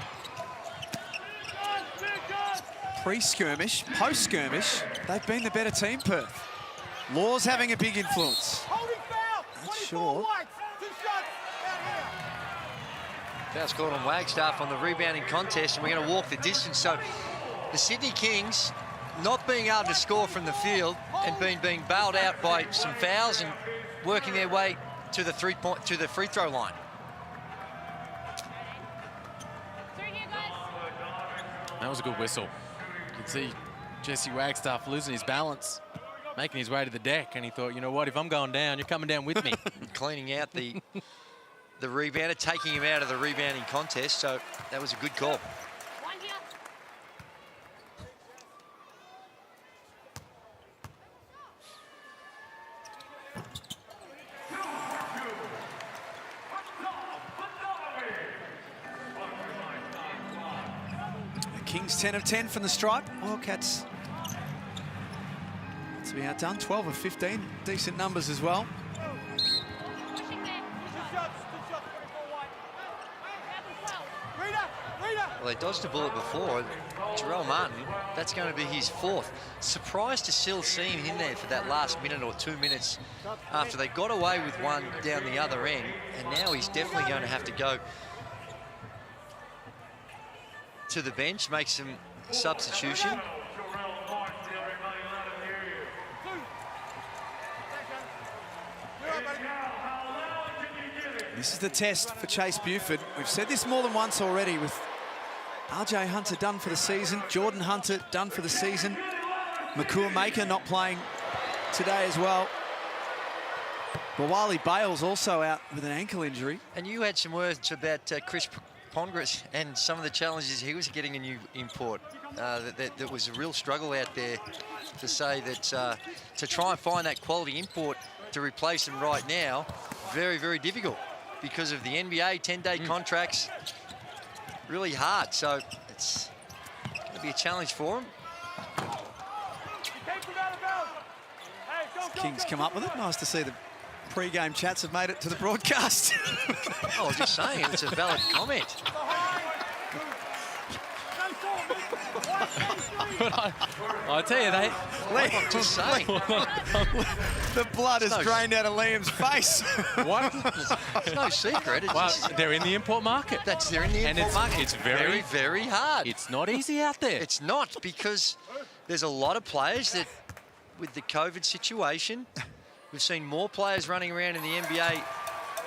Pre-skirmish, post-skirmish, they've been the better team, Perth. Law's having a big influence. Not sure. Foul's called on Wagstaff on the rebounding contest, and we're going to walk the distance. So the Sydney Kings not being able to score from the field and being bailed out by some fouls and working their way to the free throw line. That was a good whistle. You can see Jesse Wagstaff losing his balance, making his way to the deck, and he thought, you know what, if I'm going down, you're coming down with me. Cleaning out the rebounder, taking him out of the rebounding contest, so that was a good call. Kings 10 of 10 from the stripe. Wildcats to be outdone. 12 of 15. Decent numbers as well. Well, they dodged a bullet before. Jarrell Martin, that's going to be his 4th. Surprised to still see him in there for that last minute or 2 minutes after they got away with one down the other end. And now he's definitely going to have to go to the bench, make some substitution. This is the test for Chase Buford. We've said this more than once already with RJ Hunter done for the season, Jordan Hunter done for the season, Makur Maker not playing today as well. But Wally Bales also out with an ankle injury. And you had some words about Chris Pongras and some of the challenges he was getting a new import. That was a real struggle out there to say that to try and find that quality import to replace him right now, very, very difficult because of the NBA 10-day contracts. Really hard, so it's going to be a challenge for him. Kings come up with it. Nice to see the pre-game chats have made it to the broadcast. I was just saying, it's a valid comment. But I tell you, I'm just saying. The blood has drained out of Liam's face. What? It's no secret. It's just, they're in the import market. They're in the import market. It's very, very hard. It's not easy out there. It's not, because there's a lot of players that, with the COVID situation, we've seen more players running around in the NBA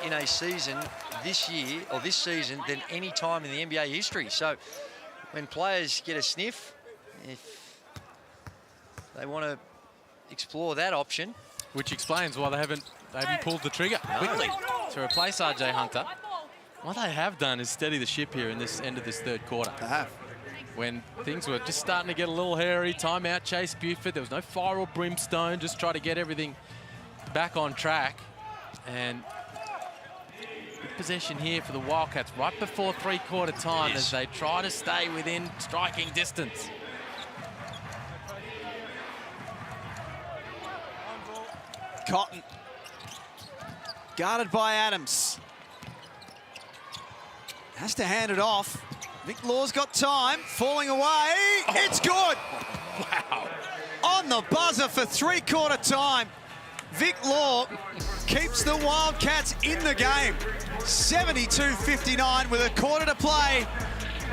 in a season this year, or this season, than any time in the NBA history. So when players get a sniff, if they want to explore that option. Which explains why they haven't pulled the trigger quickly to replace RJ Hunter. What they have done is steady the ship here in this end of this third quarter. They have. When things were just starting to get a little hairy, timeout Chase Buford. There was no fire or brimstone, just try to get everything back on track. And good possession here for the Wildcats right before three-quarter time as they try to stay within striking distance. Cotton. Guarded by Adams. Has to hand it off. Vic Law's got time. Falling away. It's good. Wow. On the buzzer for three-quarter time. Vic Law keeps the Wildcats in the game. 72-59 with a quarter to play.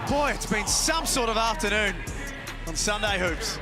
Boy, it's been some sort of afternoon on Sunday Hoops.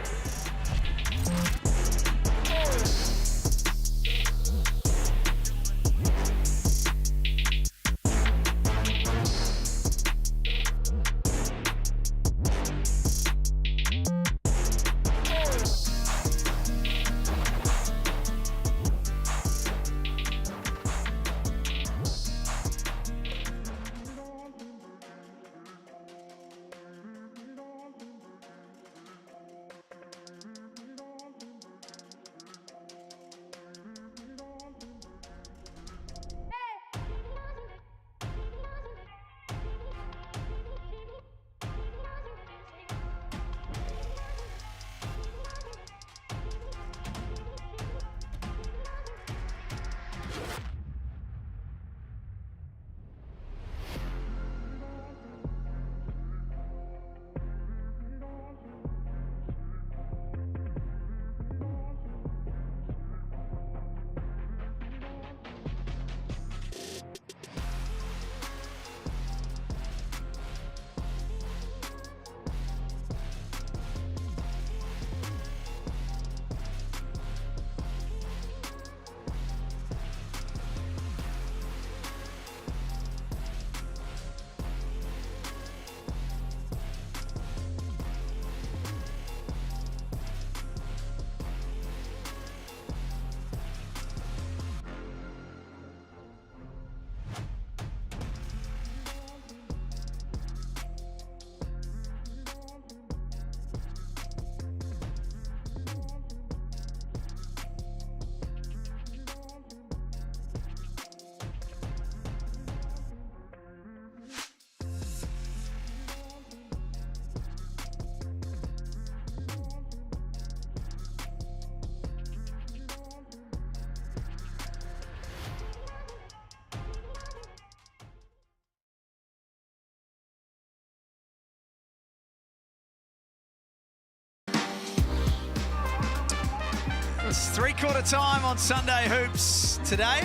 It's three-quarter time on Sunday Hoops today.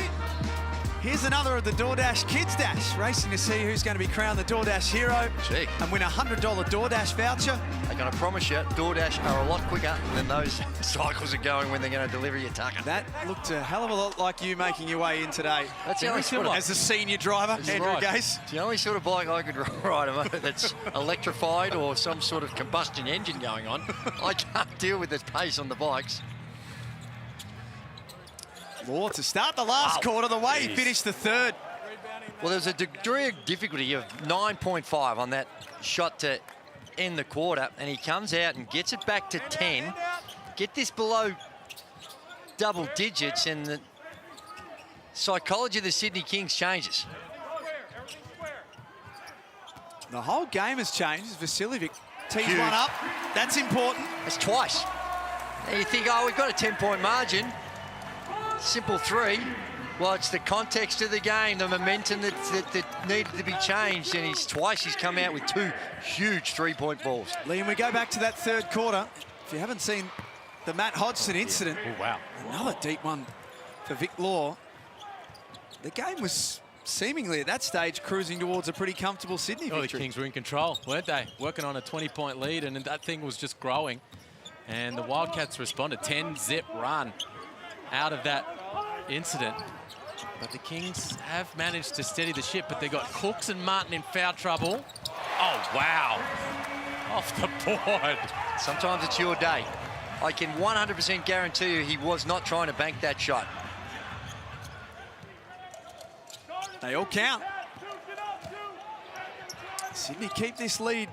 Here's another of the DoorDash Kids Dash, racing to see who's going to be crowned the DoorDash hero and win a $100 DoorDash voucher. I'm going to promise you, DoorDash are a lot quicker than those cycles are going when they're going to deliver your tucker. That looked a hell of a lot like you making your way in today. That's the only sort of, as the senior driver, Andrew Gase. It's the only sort of bike I could ride that's electrified or some sort of combustion engine going on. I can't deal with the pace on the bikes. Law to start the last quarter, the way he finished the third. Well, there's a degree of difficulty of 9.5 on that shot to end the quarter, and he comes out and gets it back to 10. Get this below double digits, and the psychology of the Sydney Kings changes. The whole game has changed. Vasiljevic tees one up. That's important. That's twice. And you think, oh, we've got a 10-point margin. Simple three. Well, it's the context of the game, the momentum that needed to be changed, and he's come out with two huge three-point balls. Liam, we go back to that third quarter. If you haven't seen the Matt Hodgson incident, another deep one for Vic Law. The game was seemingly at that stage cruising towards a pretty comfortable Sydney victory. The Kings were in control, weren't they? Working on a 20-point lead, and that thing was just growing. And the Wildcats responded, 10-zip run out of that incident. But the Kings have managed to steady the ship, but they got Cooks and Martin in foul trouble. Oh, wow. Off the board. Sometimes it's your day. I can 100% guarantee you he was not trying to bank that shot. They all count. Sydney keep this lead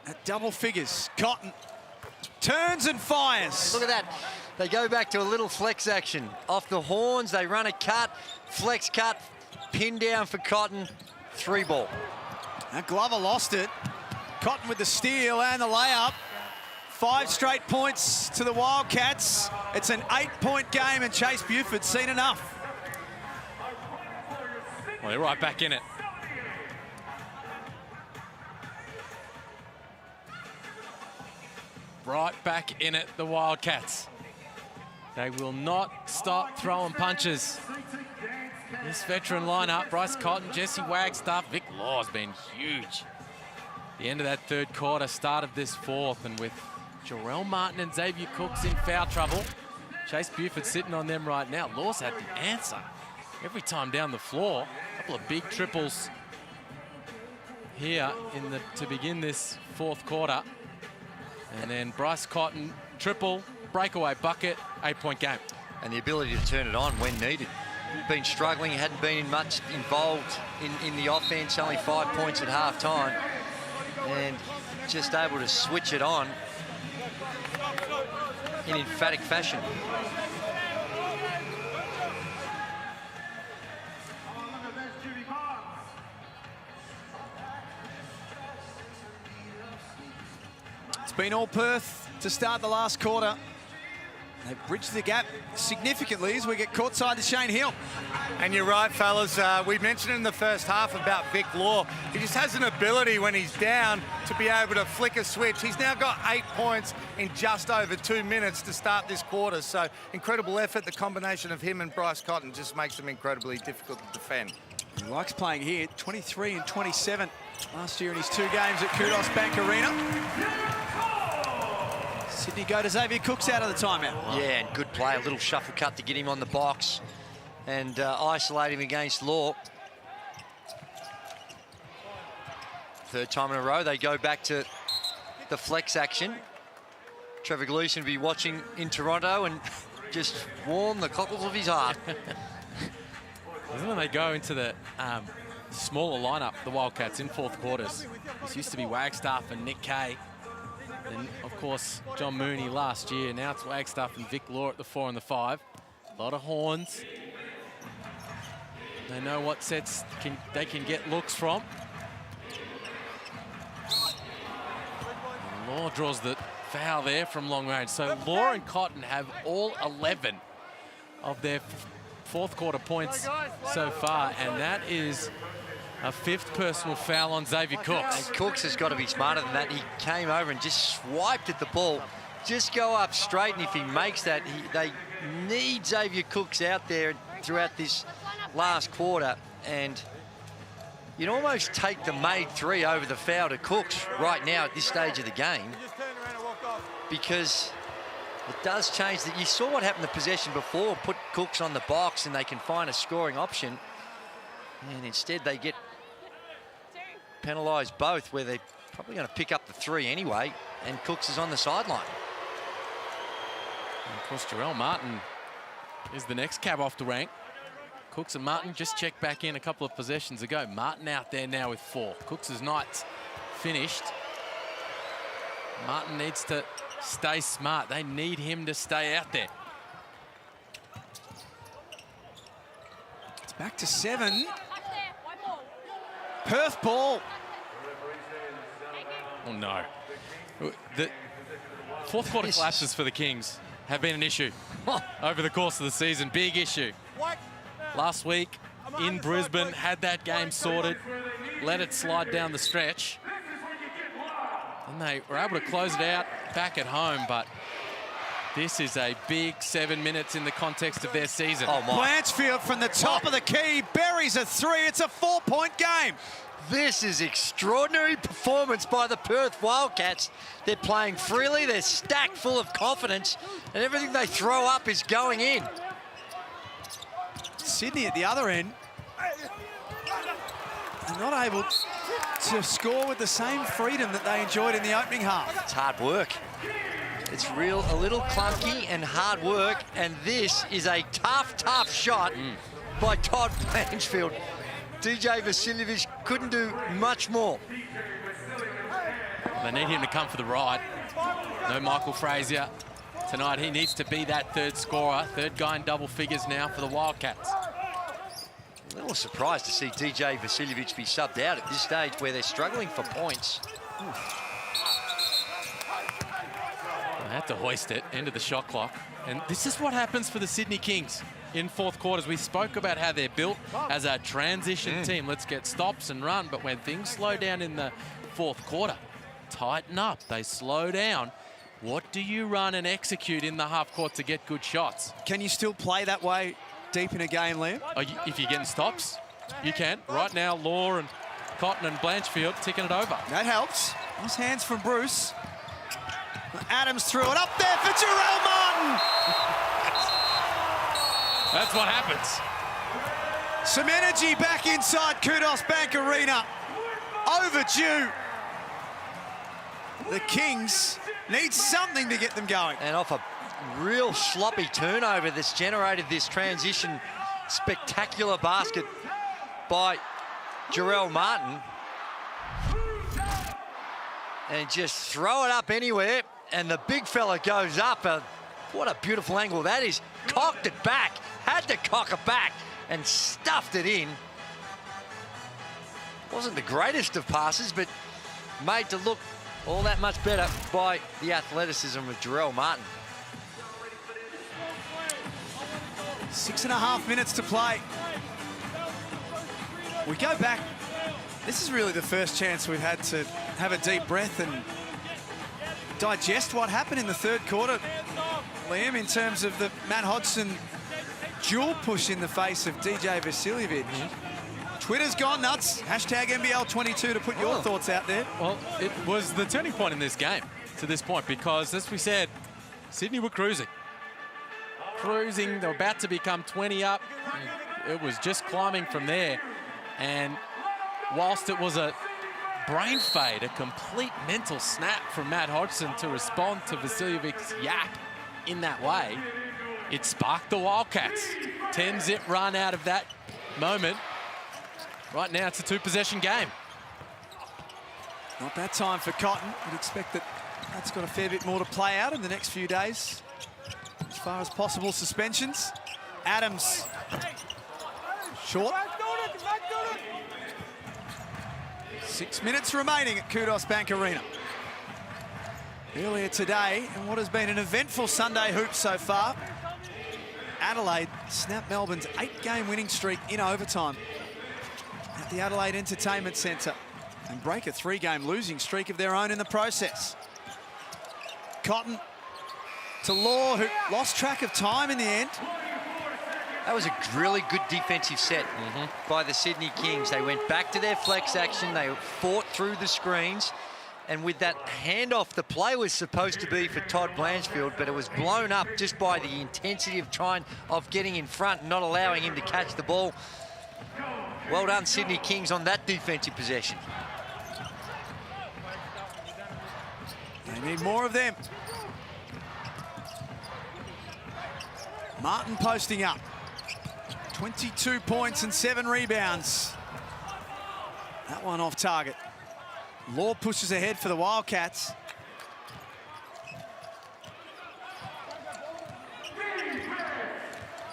at double figures. Cotton turns and fires. Look at that. They go back to a little flex action. Off the horns, they run a cut, flex cut, pin down for Cotton, 3 ball. Now Glover lost it. Cotton with the steal and the layup. 5 straight points to the Wildcats. It's an 8-point game and Chase Buford's seen enough. Well, they're right back in it. Right back in it, the Wildcats. They will not stop throwing punches. This veteran lineup, Bryce Cotton, Jesse Wagstaff, Vic Law's been huge. The end of that third quarter, start of this fourth, and with Jarrell Martin and Xavier Cooks in foul trouble, Chase Buford sitting on them right now. Law's had the answer every time down the floor. A couple of big triples here to begin this fourth quarter. And then Bryce Cotton, triple, breakaway bucket, 8-point game. And the ability to turn it on when needed. Been struggling, hadn't been much involved in the offense, only 5 points at half-time. And just able to switch it on in emphatic fashion. It's been all Perth to start the last quarter. They've bridged the gap significantly as we get courtside to Shane Hill. And you're right, fellas. We mentioned in the first half about Vic Law. He just has an ability when he's down to be able to flick a switch. He's now got 8 points in just over 2 minutes to start this quarter. So incredible effort. The combination of him and Bryce Cotton just makes them incredibly difficult to defend. He likes playing here. 23 and 27 last year in his 2 games at Kudos Bank Arena. Sydney go to Xavier Cooks out of the timeout. Yeah, and good play. A little shuffle cut to get him on the box and isolate him against Law. Third time in a row, they go back to the flex action. Trevor Gleeson will be watching in Toronto and just warm the cockles of his heart. Isn't when they go into the smaller lineup, the Wildcats, in fourth quarters. This used to be Wagstaff and Nick Kay. And, of course, John Mooney last year. Now it's Wagstaff and Vic Law at the 4 and the 5. A lot of horns. They know what sets they can get looks from. And Law draws the foul there from long range. So Law and Cotton have all 11 of their fourth quarter points so far. And that is a 5th personal foul on Xavier Cooks. And Cooks has got to be smarter than that. He came over and just swiped at the ball. Just go up straight, and if he makes that, they need Xavier Cooks out there throughout this last quarter. And you'd almost take the made 3 over the foul to Cooks right now at this stage of the game, because it does change that. You saw what happened the possession before, put Cooks on the box and they can find a scoring option. And instead they get penalised both, where they're probably going to pick up the 3 anyway, and Cooks is on the sideline. And of course, Jarrell Martin is the next cab off the rank. Cooks and Martin just checked back in a couple of possessions ago. Martin out there now with 4. Cooks' night's finished. Martin needs to stay smart. They need him to stay out there. It's back to 7. Perth ball. Oh, no. The fourth quarter collapses for the Kings have been an issue over the course of the season. Big issue. Last week in Brisbane, had that game sorted, let it slide down the stretch. And they were able to close it out back at home, but this is a big 7 minutes in the context of their season. Oh, my. Blanchfield from the top of the key, buries a 3. It's a 4-point game. This is extraordinary performance by the Perth Wildcats. They're playing freely, they're stacked full of confidence, and everything they throw up is going in. Sydney at the other end are not able to score with the same freedom that they enjoyed in the opening half. It's hard work. It's a little clunky and hard work, and this is a tough shot by Todd Blanchfield. DJ Vasiljevic couldn't do much more. They need him to come for the ride. No Michael Frazier. Tonight he needs to be that third scorer, third guy in double figures now for the Wildcats. A little surprised to see DJ Vasiljevic be subbed out at this stage where they're struggling for points. They had to hoist it into the shot clock. And this is what happens for the Sydney Kings in fourth quarters. We spoke about how they're built as a transition team. Let's get stops and run. But when things slow down in the fourth quarter, tighten up. They slow down. What do you run and execute in the half court to get good shots? Can you still play that way deep in a game, Liam? If you're getting stops, you can. Right now, Law and Cotton and Blanchfield ticking it over. That helps. Nice hands from Bruce. Adams threw it up there for Jarrell Martin. That's what happens. Some energy back inside Kudos Bank Arena. Overdue. The Kings need something to get them going. And off a real sloppy turnover that's generated this transition spectacular basket by Jarrell Martin. And just throw it up anywhere, and the big fella goes up. What a beautiful angle that is. Cocked it back, had to cock it back, and stuffed it in. Wasn't the greatest of passes, but made to look all that much better by the athleticism of Jarrell Martin. 6.5 minutes to play. We go back. This is really the first chance we've had to have a deep breath and digest what happened in the third quarter, Liam, in terms of the Matt Hodgson dual push in the face of DJ Vasiljevic. Twitter's gone nuts. Hashtag NBL22 to put your thoughts out there. Well, it was the turning point in this game to this point because, as we said, Sydney were cruising. Cruising, they were about to become 20 up. It was just climbing from there. And whilst it was a brain fade, a complete mental snap from Matt Hodgson to respond to Vasiljevic's yap in that way, it sparked the Wildcats. 10-zip run out of that moment. Right now, it's a two-possession game. Not bad time for Cotton. You'd expect that that's got a fair bit more to play out in the next few days. As far as possible suspensions. Adams. Short. 6 minutes remaining at Kudos Bank Arena. Earlier today, and what has been an eventful Sunday hoop so far, Adelaide snapped Melbourne's 8-game winning streak in overtime at the Adelaide Entertainment Centre and break a 3-game losing streak of their own in the process. Cotton to Law, who lost track of time in the end. That was a really good defensive set by the Sydney Kings. They went back to their flex action. They fought through the screens. And with that handoff, the play was supposed to be for Todd Blanchfield, but it was blown up just by the intensity of getting in front and not allowing him to catch the ball. Well done, Sydney Kings, on that defensive possession. They need more of them. Martin posting up. 22 points and 7 rebounds. That one off target. Law pushes ahead for the Wildcats.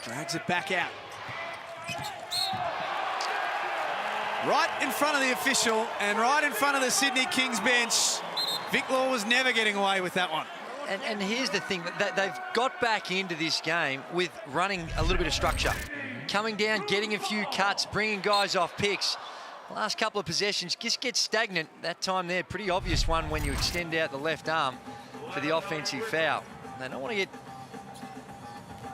Drags it back out. Right in front of the official and right in front of the Sydney Kings bench. Vic Law was never getting away with that one. And here's the thing, that they've got back into this game with running a little bit of structure. Coming down, getting a few cuts, bringing guys off picks. The last couple of possessions just get stagnant. That time there, pretty obvious one when you extend out the left arm for the offensive foul. They don't want to get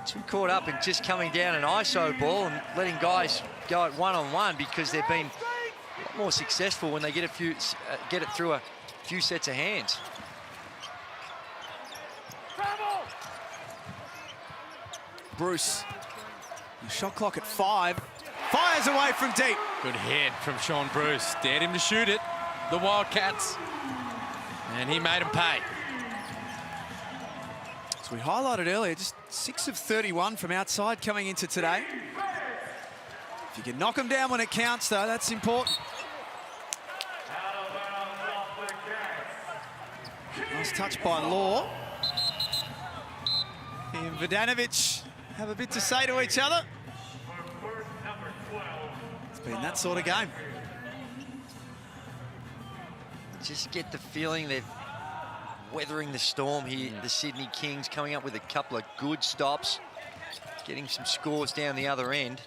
too caught up in just coming down an ISO ball and letting guys go at one-on-one, because they've been a lot more successful when they get it through a few sets of hands. Bruce, the shot clock at 5. Fires away from deep. Good hit from Sean Bruce. Dared him to shoot it, the Wildcats. And he made him pay. As we highlighted earlier, just 6 of 31 from outside coming into today. If you can knock them down when it counts, though, that's important. Nice touch by Law. He and Vodanovic have a bit to say to each other. It's been that sort of game. Just get the feeling they're weathering the storm here. The Sydney Kings coming up with a couple of good stops, getting some scores down the other end.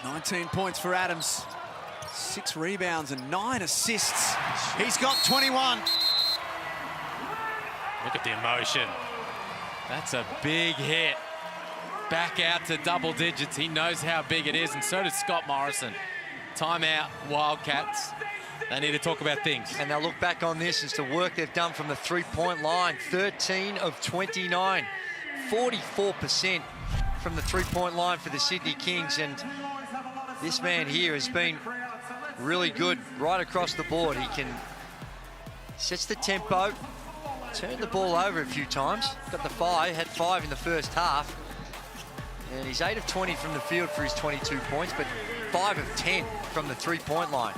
$19 points for Adams. 6 rebounds and 9 assists. He's got 21. Look at the emotion. That's a big hit. Back out to double digits. He knows how big it is, and so does Scott Morrison. Timeout, Wildcats. They need to talk about things. And they'll look back on this as the work they've done from the three-point line. 13 of 29. 44% from the three-point line for the Sydney Kings. And this man here has been really good right across the board. He can sets the tempo, turned the ball over a few times. Got the 5, had 5 in the first half. And he's 8 of 20 from the field for his 22 points, but 5 of 10 from the three-point line.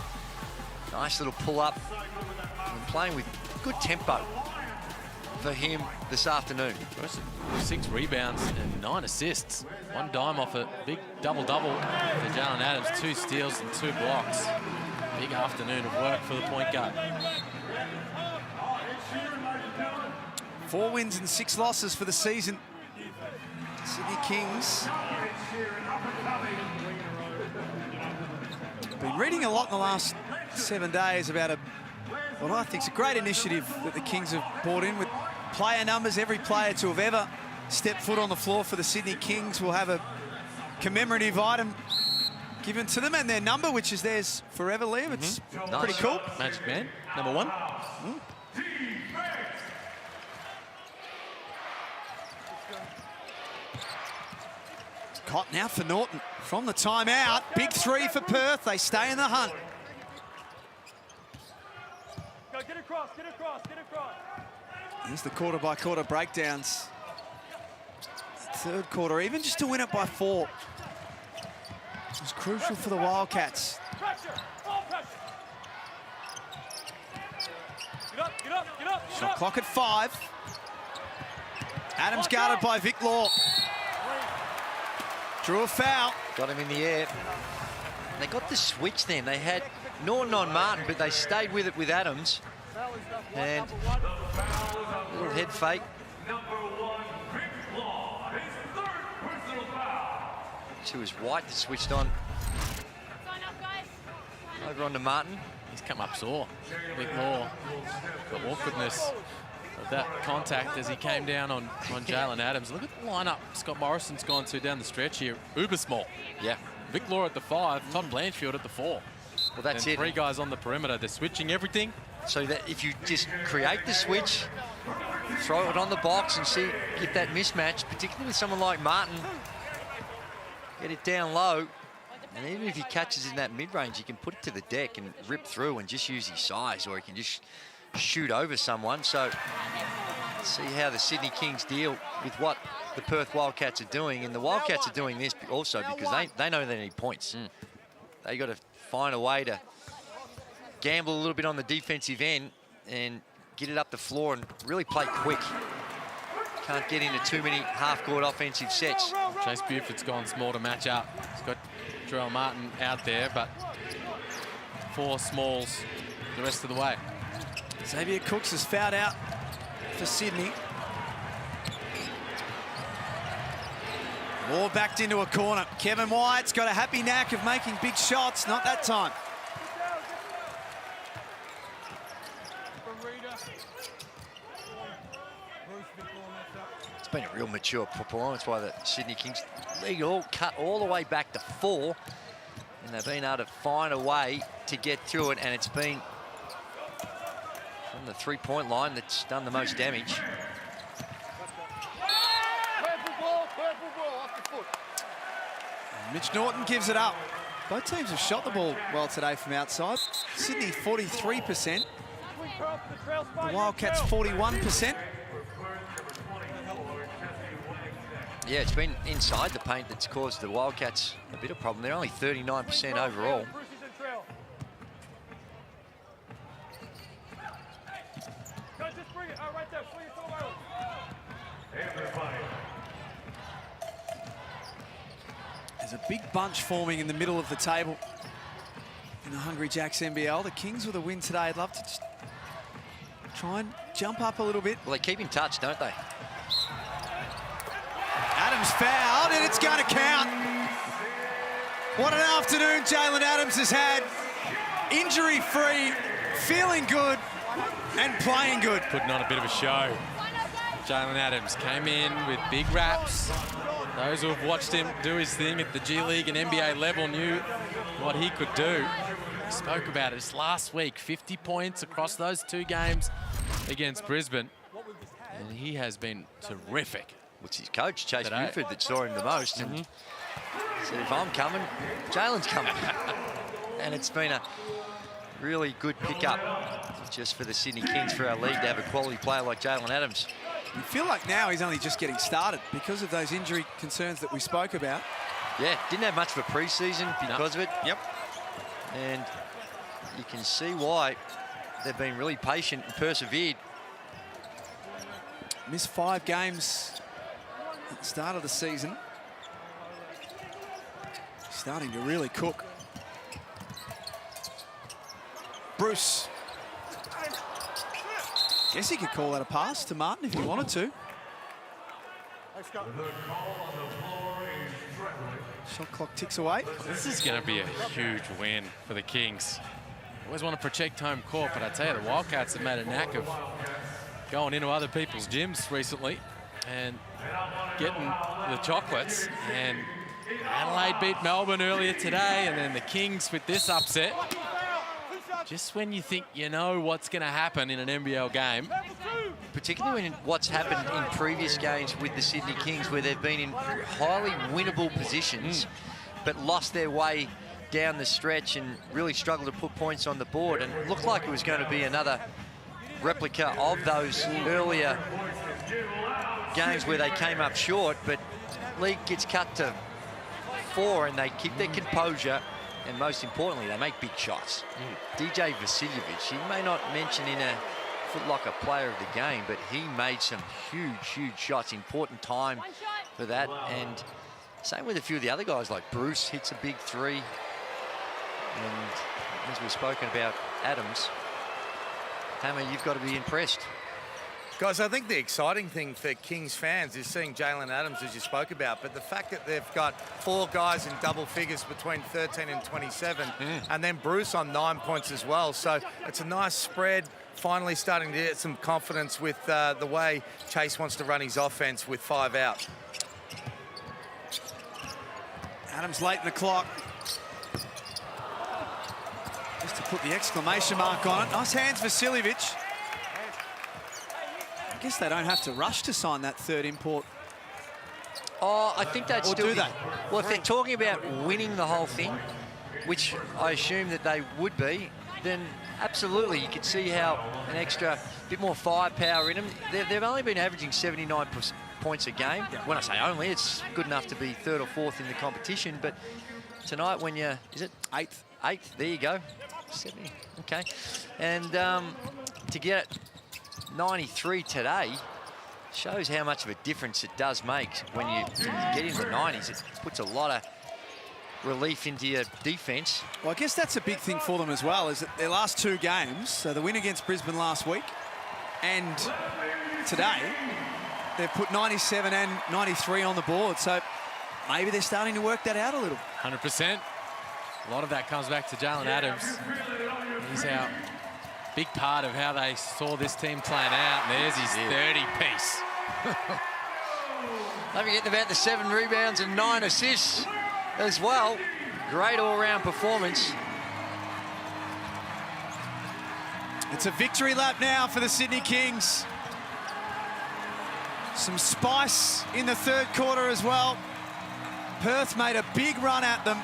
Nice little pull-up and playing with good tempo for him this afternoon. 6 rebounds and 9 assists. 1 dime off a big double-double for Jalen Adams. 2 steals and 2 blocks. Big afternoon of work for the point guard. 4 wins and 6 losses for the season. Sydney Kings. Been reading a lot in the last 7 days about what I think is a great initiative that the Kings have brought in with player numbers. Every player to have ever stepped foot on the floor for the Sydney Kings will have a commemorative item given to them and their number, which is theirs forever, Liam. It's pretty cool. Magic Man, number 1. Cotton out for Norton from the timeout. Big 3 for Perth. They stay in the hunt. Go, get across, get across, get across. Here's the quarter-by-quarter breakdowns. Third quarter, even just to win it by 4. It was crucial for the Wildcats. Pressure, all pressure. Get up, get up, get up, get Shot up. clock at 5. Adams guarded by Vic Law. Drew a foul. Got him in the air. They got the switch then. They had Norton on Martin, but they stayed with it with Adams. And a little head fake. To his White that switched on. Over onto Martin. He's come up sore. Big Law. The awkwardness of that contact as he came down on Jalen Adams. Look at the lineup Scott Morrison's gone to down the stretch here. Uber small. Yeah. Vic Law at the 5, Todd Blanchfield at the 4. Well, that's and it. 3 guys on the perimeter. They're switching everything. So that if you just create the switch, throw it on the box and see, get that mismatch, particularly with someone like Martin, get it down low. And even if he catches in that mid-range, he can put it to the deck and rip through and just use his size, or he can just shoot over someone. So see how the Sydney Kings deal with what the Perth Wildcats are doing. And the Wildcats are doing this also because they know they need points. They got to find a way to gamble a little bit on the defensive end and get it up the floor and really play quick. Can't get into too many half-court offensive sets. Chase Buford's gone small to match up. He's got Jarrell Martin out there, but 4 smalls the rest of the way. Xavier Cooks has fouled out for Sydney. Law backed into a corner. Kevin White's got a happy knack of making big shots. Not that time. It's been a real mature performance by the Sydney Kings. Lead all cut all the way back to 4. And they've been able to find a way to get through it. And it's been from the three-point line that's done the most damage. Mitch Norton gives it up. Both teams have shot the ball well today from outside. Sydney 43%. The Wildcats 41%. Yeah, it's been inside the paint that's caused the Wildcats a bit of problem. They're only 39% overall. There's a big bunch forming in the middle of the table in the Hungry Jacks NBL. The Kings with a win today. I'd love to just try and jump up a little bit. Well, they keep in touch, don't they? Adams fouled, and it's going to count. What an afternoon Jalen Adams has had. Injury-free, feeling good, and playing good. Putting on a bit of a show. Jalen Adams came in with big raps. Those who have watched him do his thing at the G League and NBA level knew what he could do. We spoke about it just last week. 50 points across those 2 games against Brisbane. And he has been terrific. It's his coach, Chase Buford, that saw him the most. And said, if I'm coming, Jalen's coming. And it's been a really good pickup just for the Sydney Kings, for our league, to have a quality player like Jalen Adams. You feel like now he's only just getting started because of those injury concerns that we spoke about. Yeah, didn't have much of a pre-season because of it. Yep. And you can see why they've been really patient and persevered. Missed 5 games at the start of the season. Starting to really cook. Bruce. Guess he could call that a pass to Martin if he wanted to. Shot clock ticks away. This is going to be a huge win for the Kings. Always want to protect home court, but I tell you, the Wildcats have made a knack of going into other people's gyms recently and getting the chocolates. And Adelaide beat Melbourne earlier today, and then the Kings with this upset. Just when you think you know what's going to happen in an NBL game. Particularly when what's happened in previous games with the Sydney Kings, where they've been in highly winnable positions, but lost their way down the stretch and really struggled to put points on the board. And it looked like it was going to be another replica of those earlier games where they came up short, but league gets cut to 4 and they keep their composure. And most importantly, they make big shots. DJ Vasiljevic, he may not mention in a Foot Locker player of the game, but he made some huge shots, important time for that. And same with a few of the other guys, like Bruce hits a big 3. And as we've spoken about Adams, Hammer, you've got to be impressed. Guys, I think the exciting thing for Kings fans is seeing Jalen Adams, as you spoke about, but the fact that they've got 4 guys in double figures between 13 and 27, and then Bruce on 9 points as well. So it's a nice spread, finally starting to get some confidence with the way Chase wants to run his offense with 5 out. Adams late in the clock. Just to put the exclamation mark on it. Nice hands, Vasiljevic. I guess they don't have to rush to sign that 3rd import. Oh, I think that's still... do they? Well, if they're talking about winning the whole thing, which I assume that they would be, then absolutely you could see how an extra bit more firepower in them. They've only been averaging 79 points a game. When I say only, it's good enough to be 3rd or 4th in the competition. But tonight when you're... Is it 8th? 8th, there you go. 70, okay. And to get 93 today shows how much of a difference it does make when you get in the 90s. It puts a lot of relief into your defense. Well, I guess that's a big thing for them as well, is that their last 2 games, so the win against Brisbane last week and today, they've put 97 and 93 on the board. So maybe they're starting to work that out a little. 100%. A lot of that comes back to Jalen Adams. He's our big part of how they saw this team playing out. And there's his 30-piece. Don't forget about the 7 rebounds and 9 assists as well. Great all-round performance. It's a victory lap now for the Sydney Kings. Some spice in the 3rd quarter as well. Perth made a big run at them.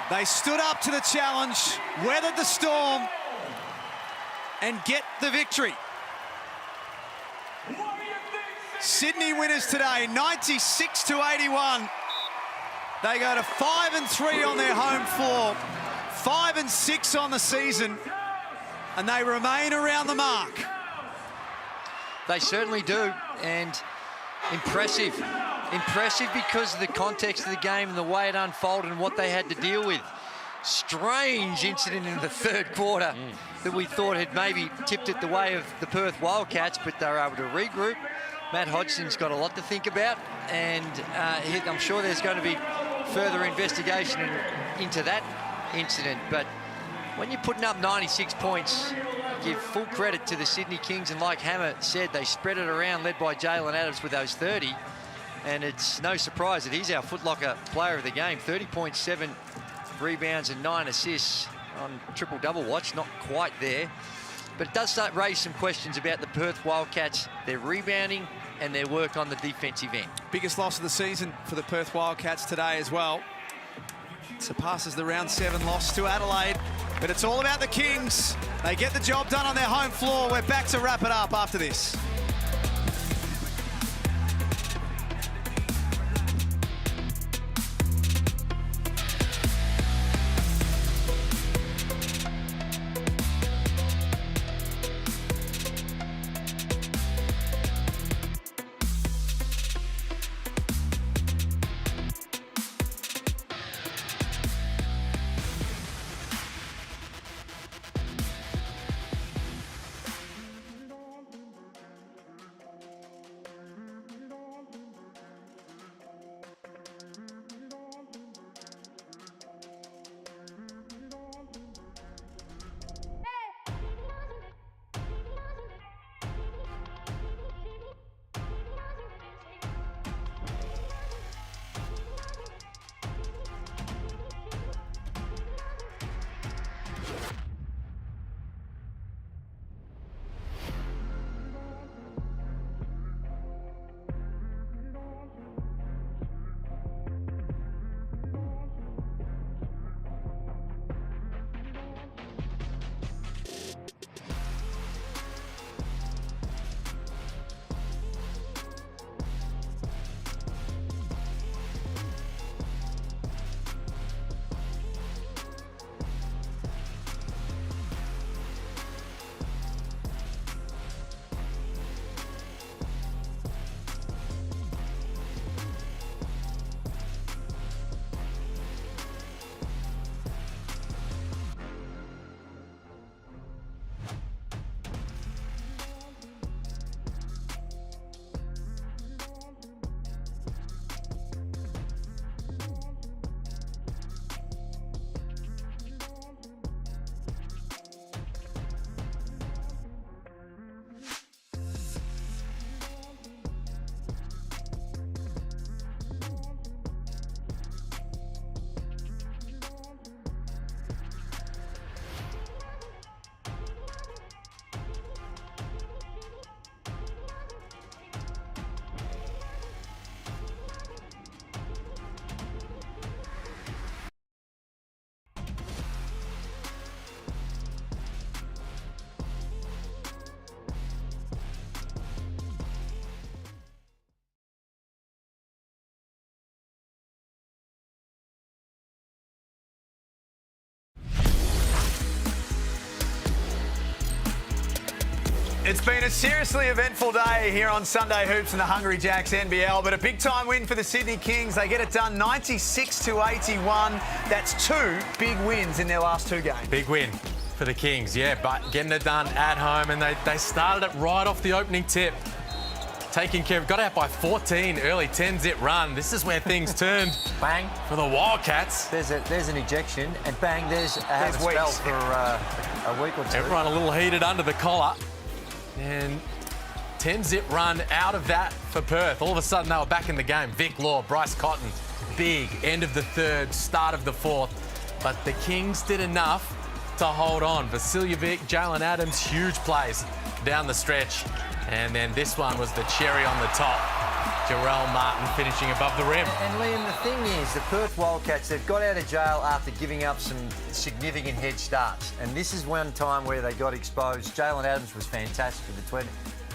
They stood up to the challenge, weathered the storm, and get the victory. Sydney winners today, 96-81. They go to 5-3 on their home floor, 5-6 on the season, and they remain around the mark. They certainly do, and impressive. Impressive because of the context of the game and the way it unfolded and what they had to deal with. Strange incident in the third quarter that we thought had maybe tipped it the way of the Perth Wildcats, but they were able to regroup. Matt Hodgson's got a lot to think about, and I'm sure there's going to be further investigation into that incident. But when you're putting up 96 points, give full credit to the Sydney Kings, and like Hammer said, they spread it around, led by Jalen Adams with those 30. And it's no surprise that he's our footlocker player of the game. 30.7 rebounds and 9 assists on triple-double watch. Not quite there. But it does start raise some questions about the Perth Wildcats, their rebounding and their work on the defensive end. Biggest loss of the season for the Perth Wildcats today as well. Surpasses the round 7 loss to Adelaide. But it's all about the Kings. They get the job done on their home floor. We're back to wrap it up after this. It's been a seriously eventful day here on Sunday Hoops in the Hungry Jacks NBL, but a big-time win for the Sydney Kings. They get it done 96-81. That's 2 big wins in their last 2 games. Big win for the Kings, yeah, but getting it done at home, and they started it right off the opening tip. Taking care of, got out by 14, early 10-zip run. This is where things turned. Bang. For the Wildcats. There's an ejection, and bang, there's a spell for a week or two. Everyone a little heated under the collar. And 10-zip run out of that for Perth. All of a sudden, they were back in the game. Vic Law, Bryce Cotton, big end of the third, start of the fourth. But the Kings did enough to hold on. Vasiljevic, Jalen Adams, huge plays down the stretch. And then this one was the cherry on the top. Jarrell Martin finishing above the rim. And Liam, the thing is, the Perth Wildcats, they've got out of jail after giving up some significant head starts. And this is one time where they got exposed. Jalen Adams was fantastic with the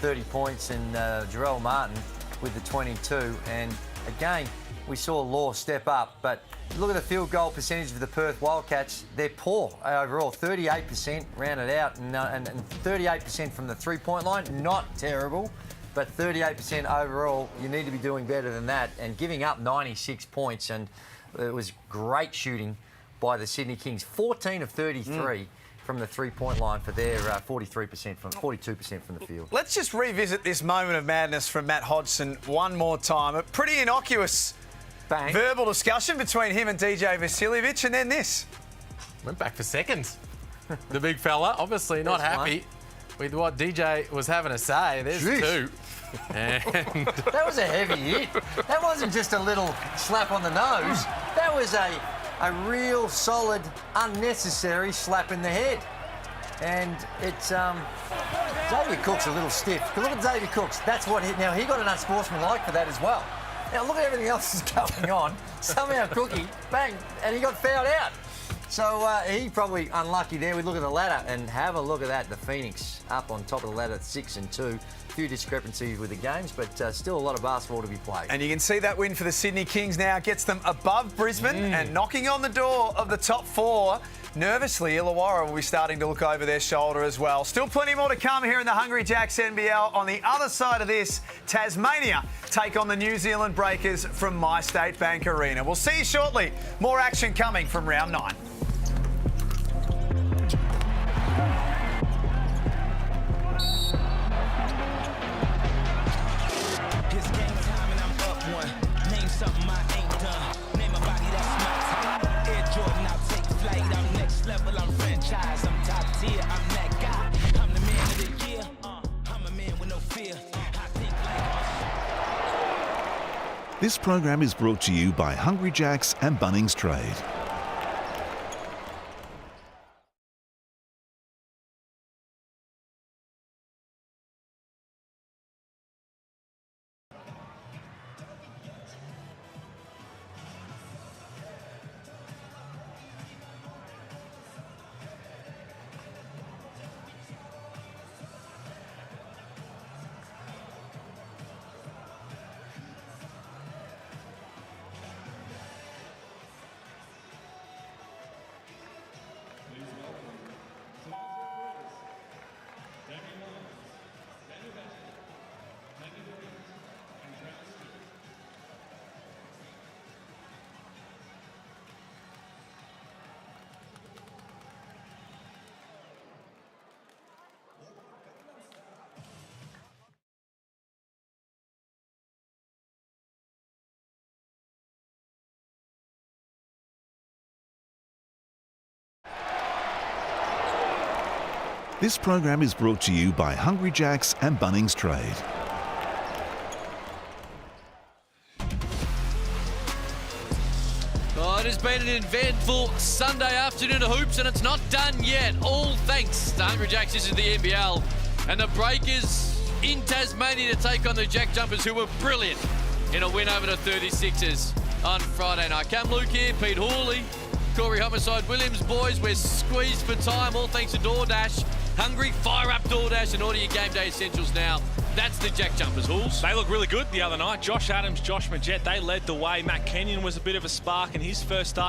30 points and Jarrell Martin with the 22. And again, we saw Law step up. But look at the field goal percentage of the Perth Wildcats. They're poor overall, 38% rounded out and 38% from the three-point line. Not terrible. But 38% overall, you need to be doing better than that. And giving up 96 points, and it was great shooting by the Sydney Kings. 14 of 33 from the three-point line for their 42% from the field. Let's just revisit this moment of madness from Matt Hodgson one more time. A pretty innocuous verbal discussion between him and DJ Vasiljevic, and then this. Went back for seconds. The big fella, obviously not happy with what DJ was having to say. There's two. And that was a heavy hit. That wasn't just a little slap on the nose. That was a real solid, unnecessary slap in the head. And it's Xavier Cook's a little stiff. Look at Xavier Cooks. That's what he got an unsportsmanlike for that as well. Now look at everything else that's going on. Somehow Cookie, bang, and he got fouled out. So he probably unlucky there. We look at the ladder and have a look at that. The Phoenix up on top of the ladder, 6-2. A few discrepancies with the games, but still a lot of basketball to be played. And you can see that win for the Sydney Kings now gets them above Brisbane and knocking on the door of the top four. Nervously, Illawarra will be starting to look over their shoulder as well. Still plenty more to come here in the Hungry Jacks NBL. On the other side of this, Tasmania take on the New Zealand Breakers from My State Bank Arena. We'll see you shortly. More action coming from round 9. This program is brought to you by Hungry Jacks and Bunnings Trade. This program is brought to you by Hungry Jacks and Bunnings Trade. Oh, it has been an eventful Sunday afternoon of hoops, and it's not done yet. All thanks to Hungry Jacks. This is the NBL. And the Breakers in Tasmania to take on the Jack Jumpers, who were brilliant in a win over the 36ers on Friday night. Cam Luke here, Pete Hawley, Corey Homicide Williams. Boys, we're squeezed for time, all thanks to DoorDash. Hungry, fire up DoorDash and order your game day essentials now. That's the Jack Jumpers, Halls. They look really good the other night. Josh Adams, Josh Majette, they led the way. Matt Kenyon was a bit of a spark in his first start.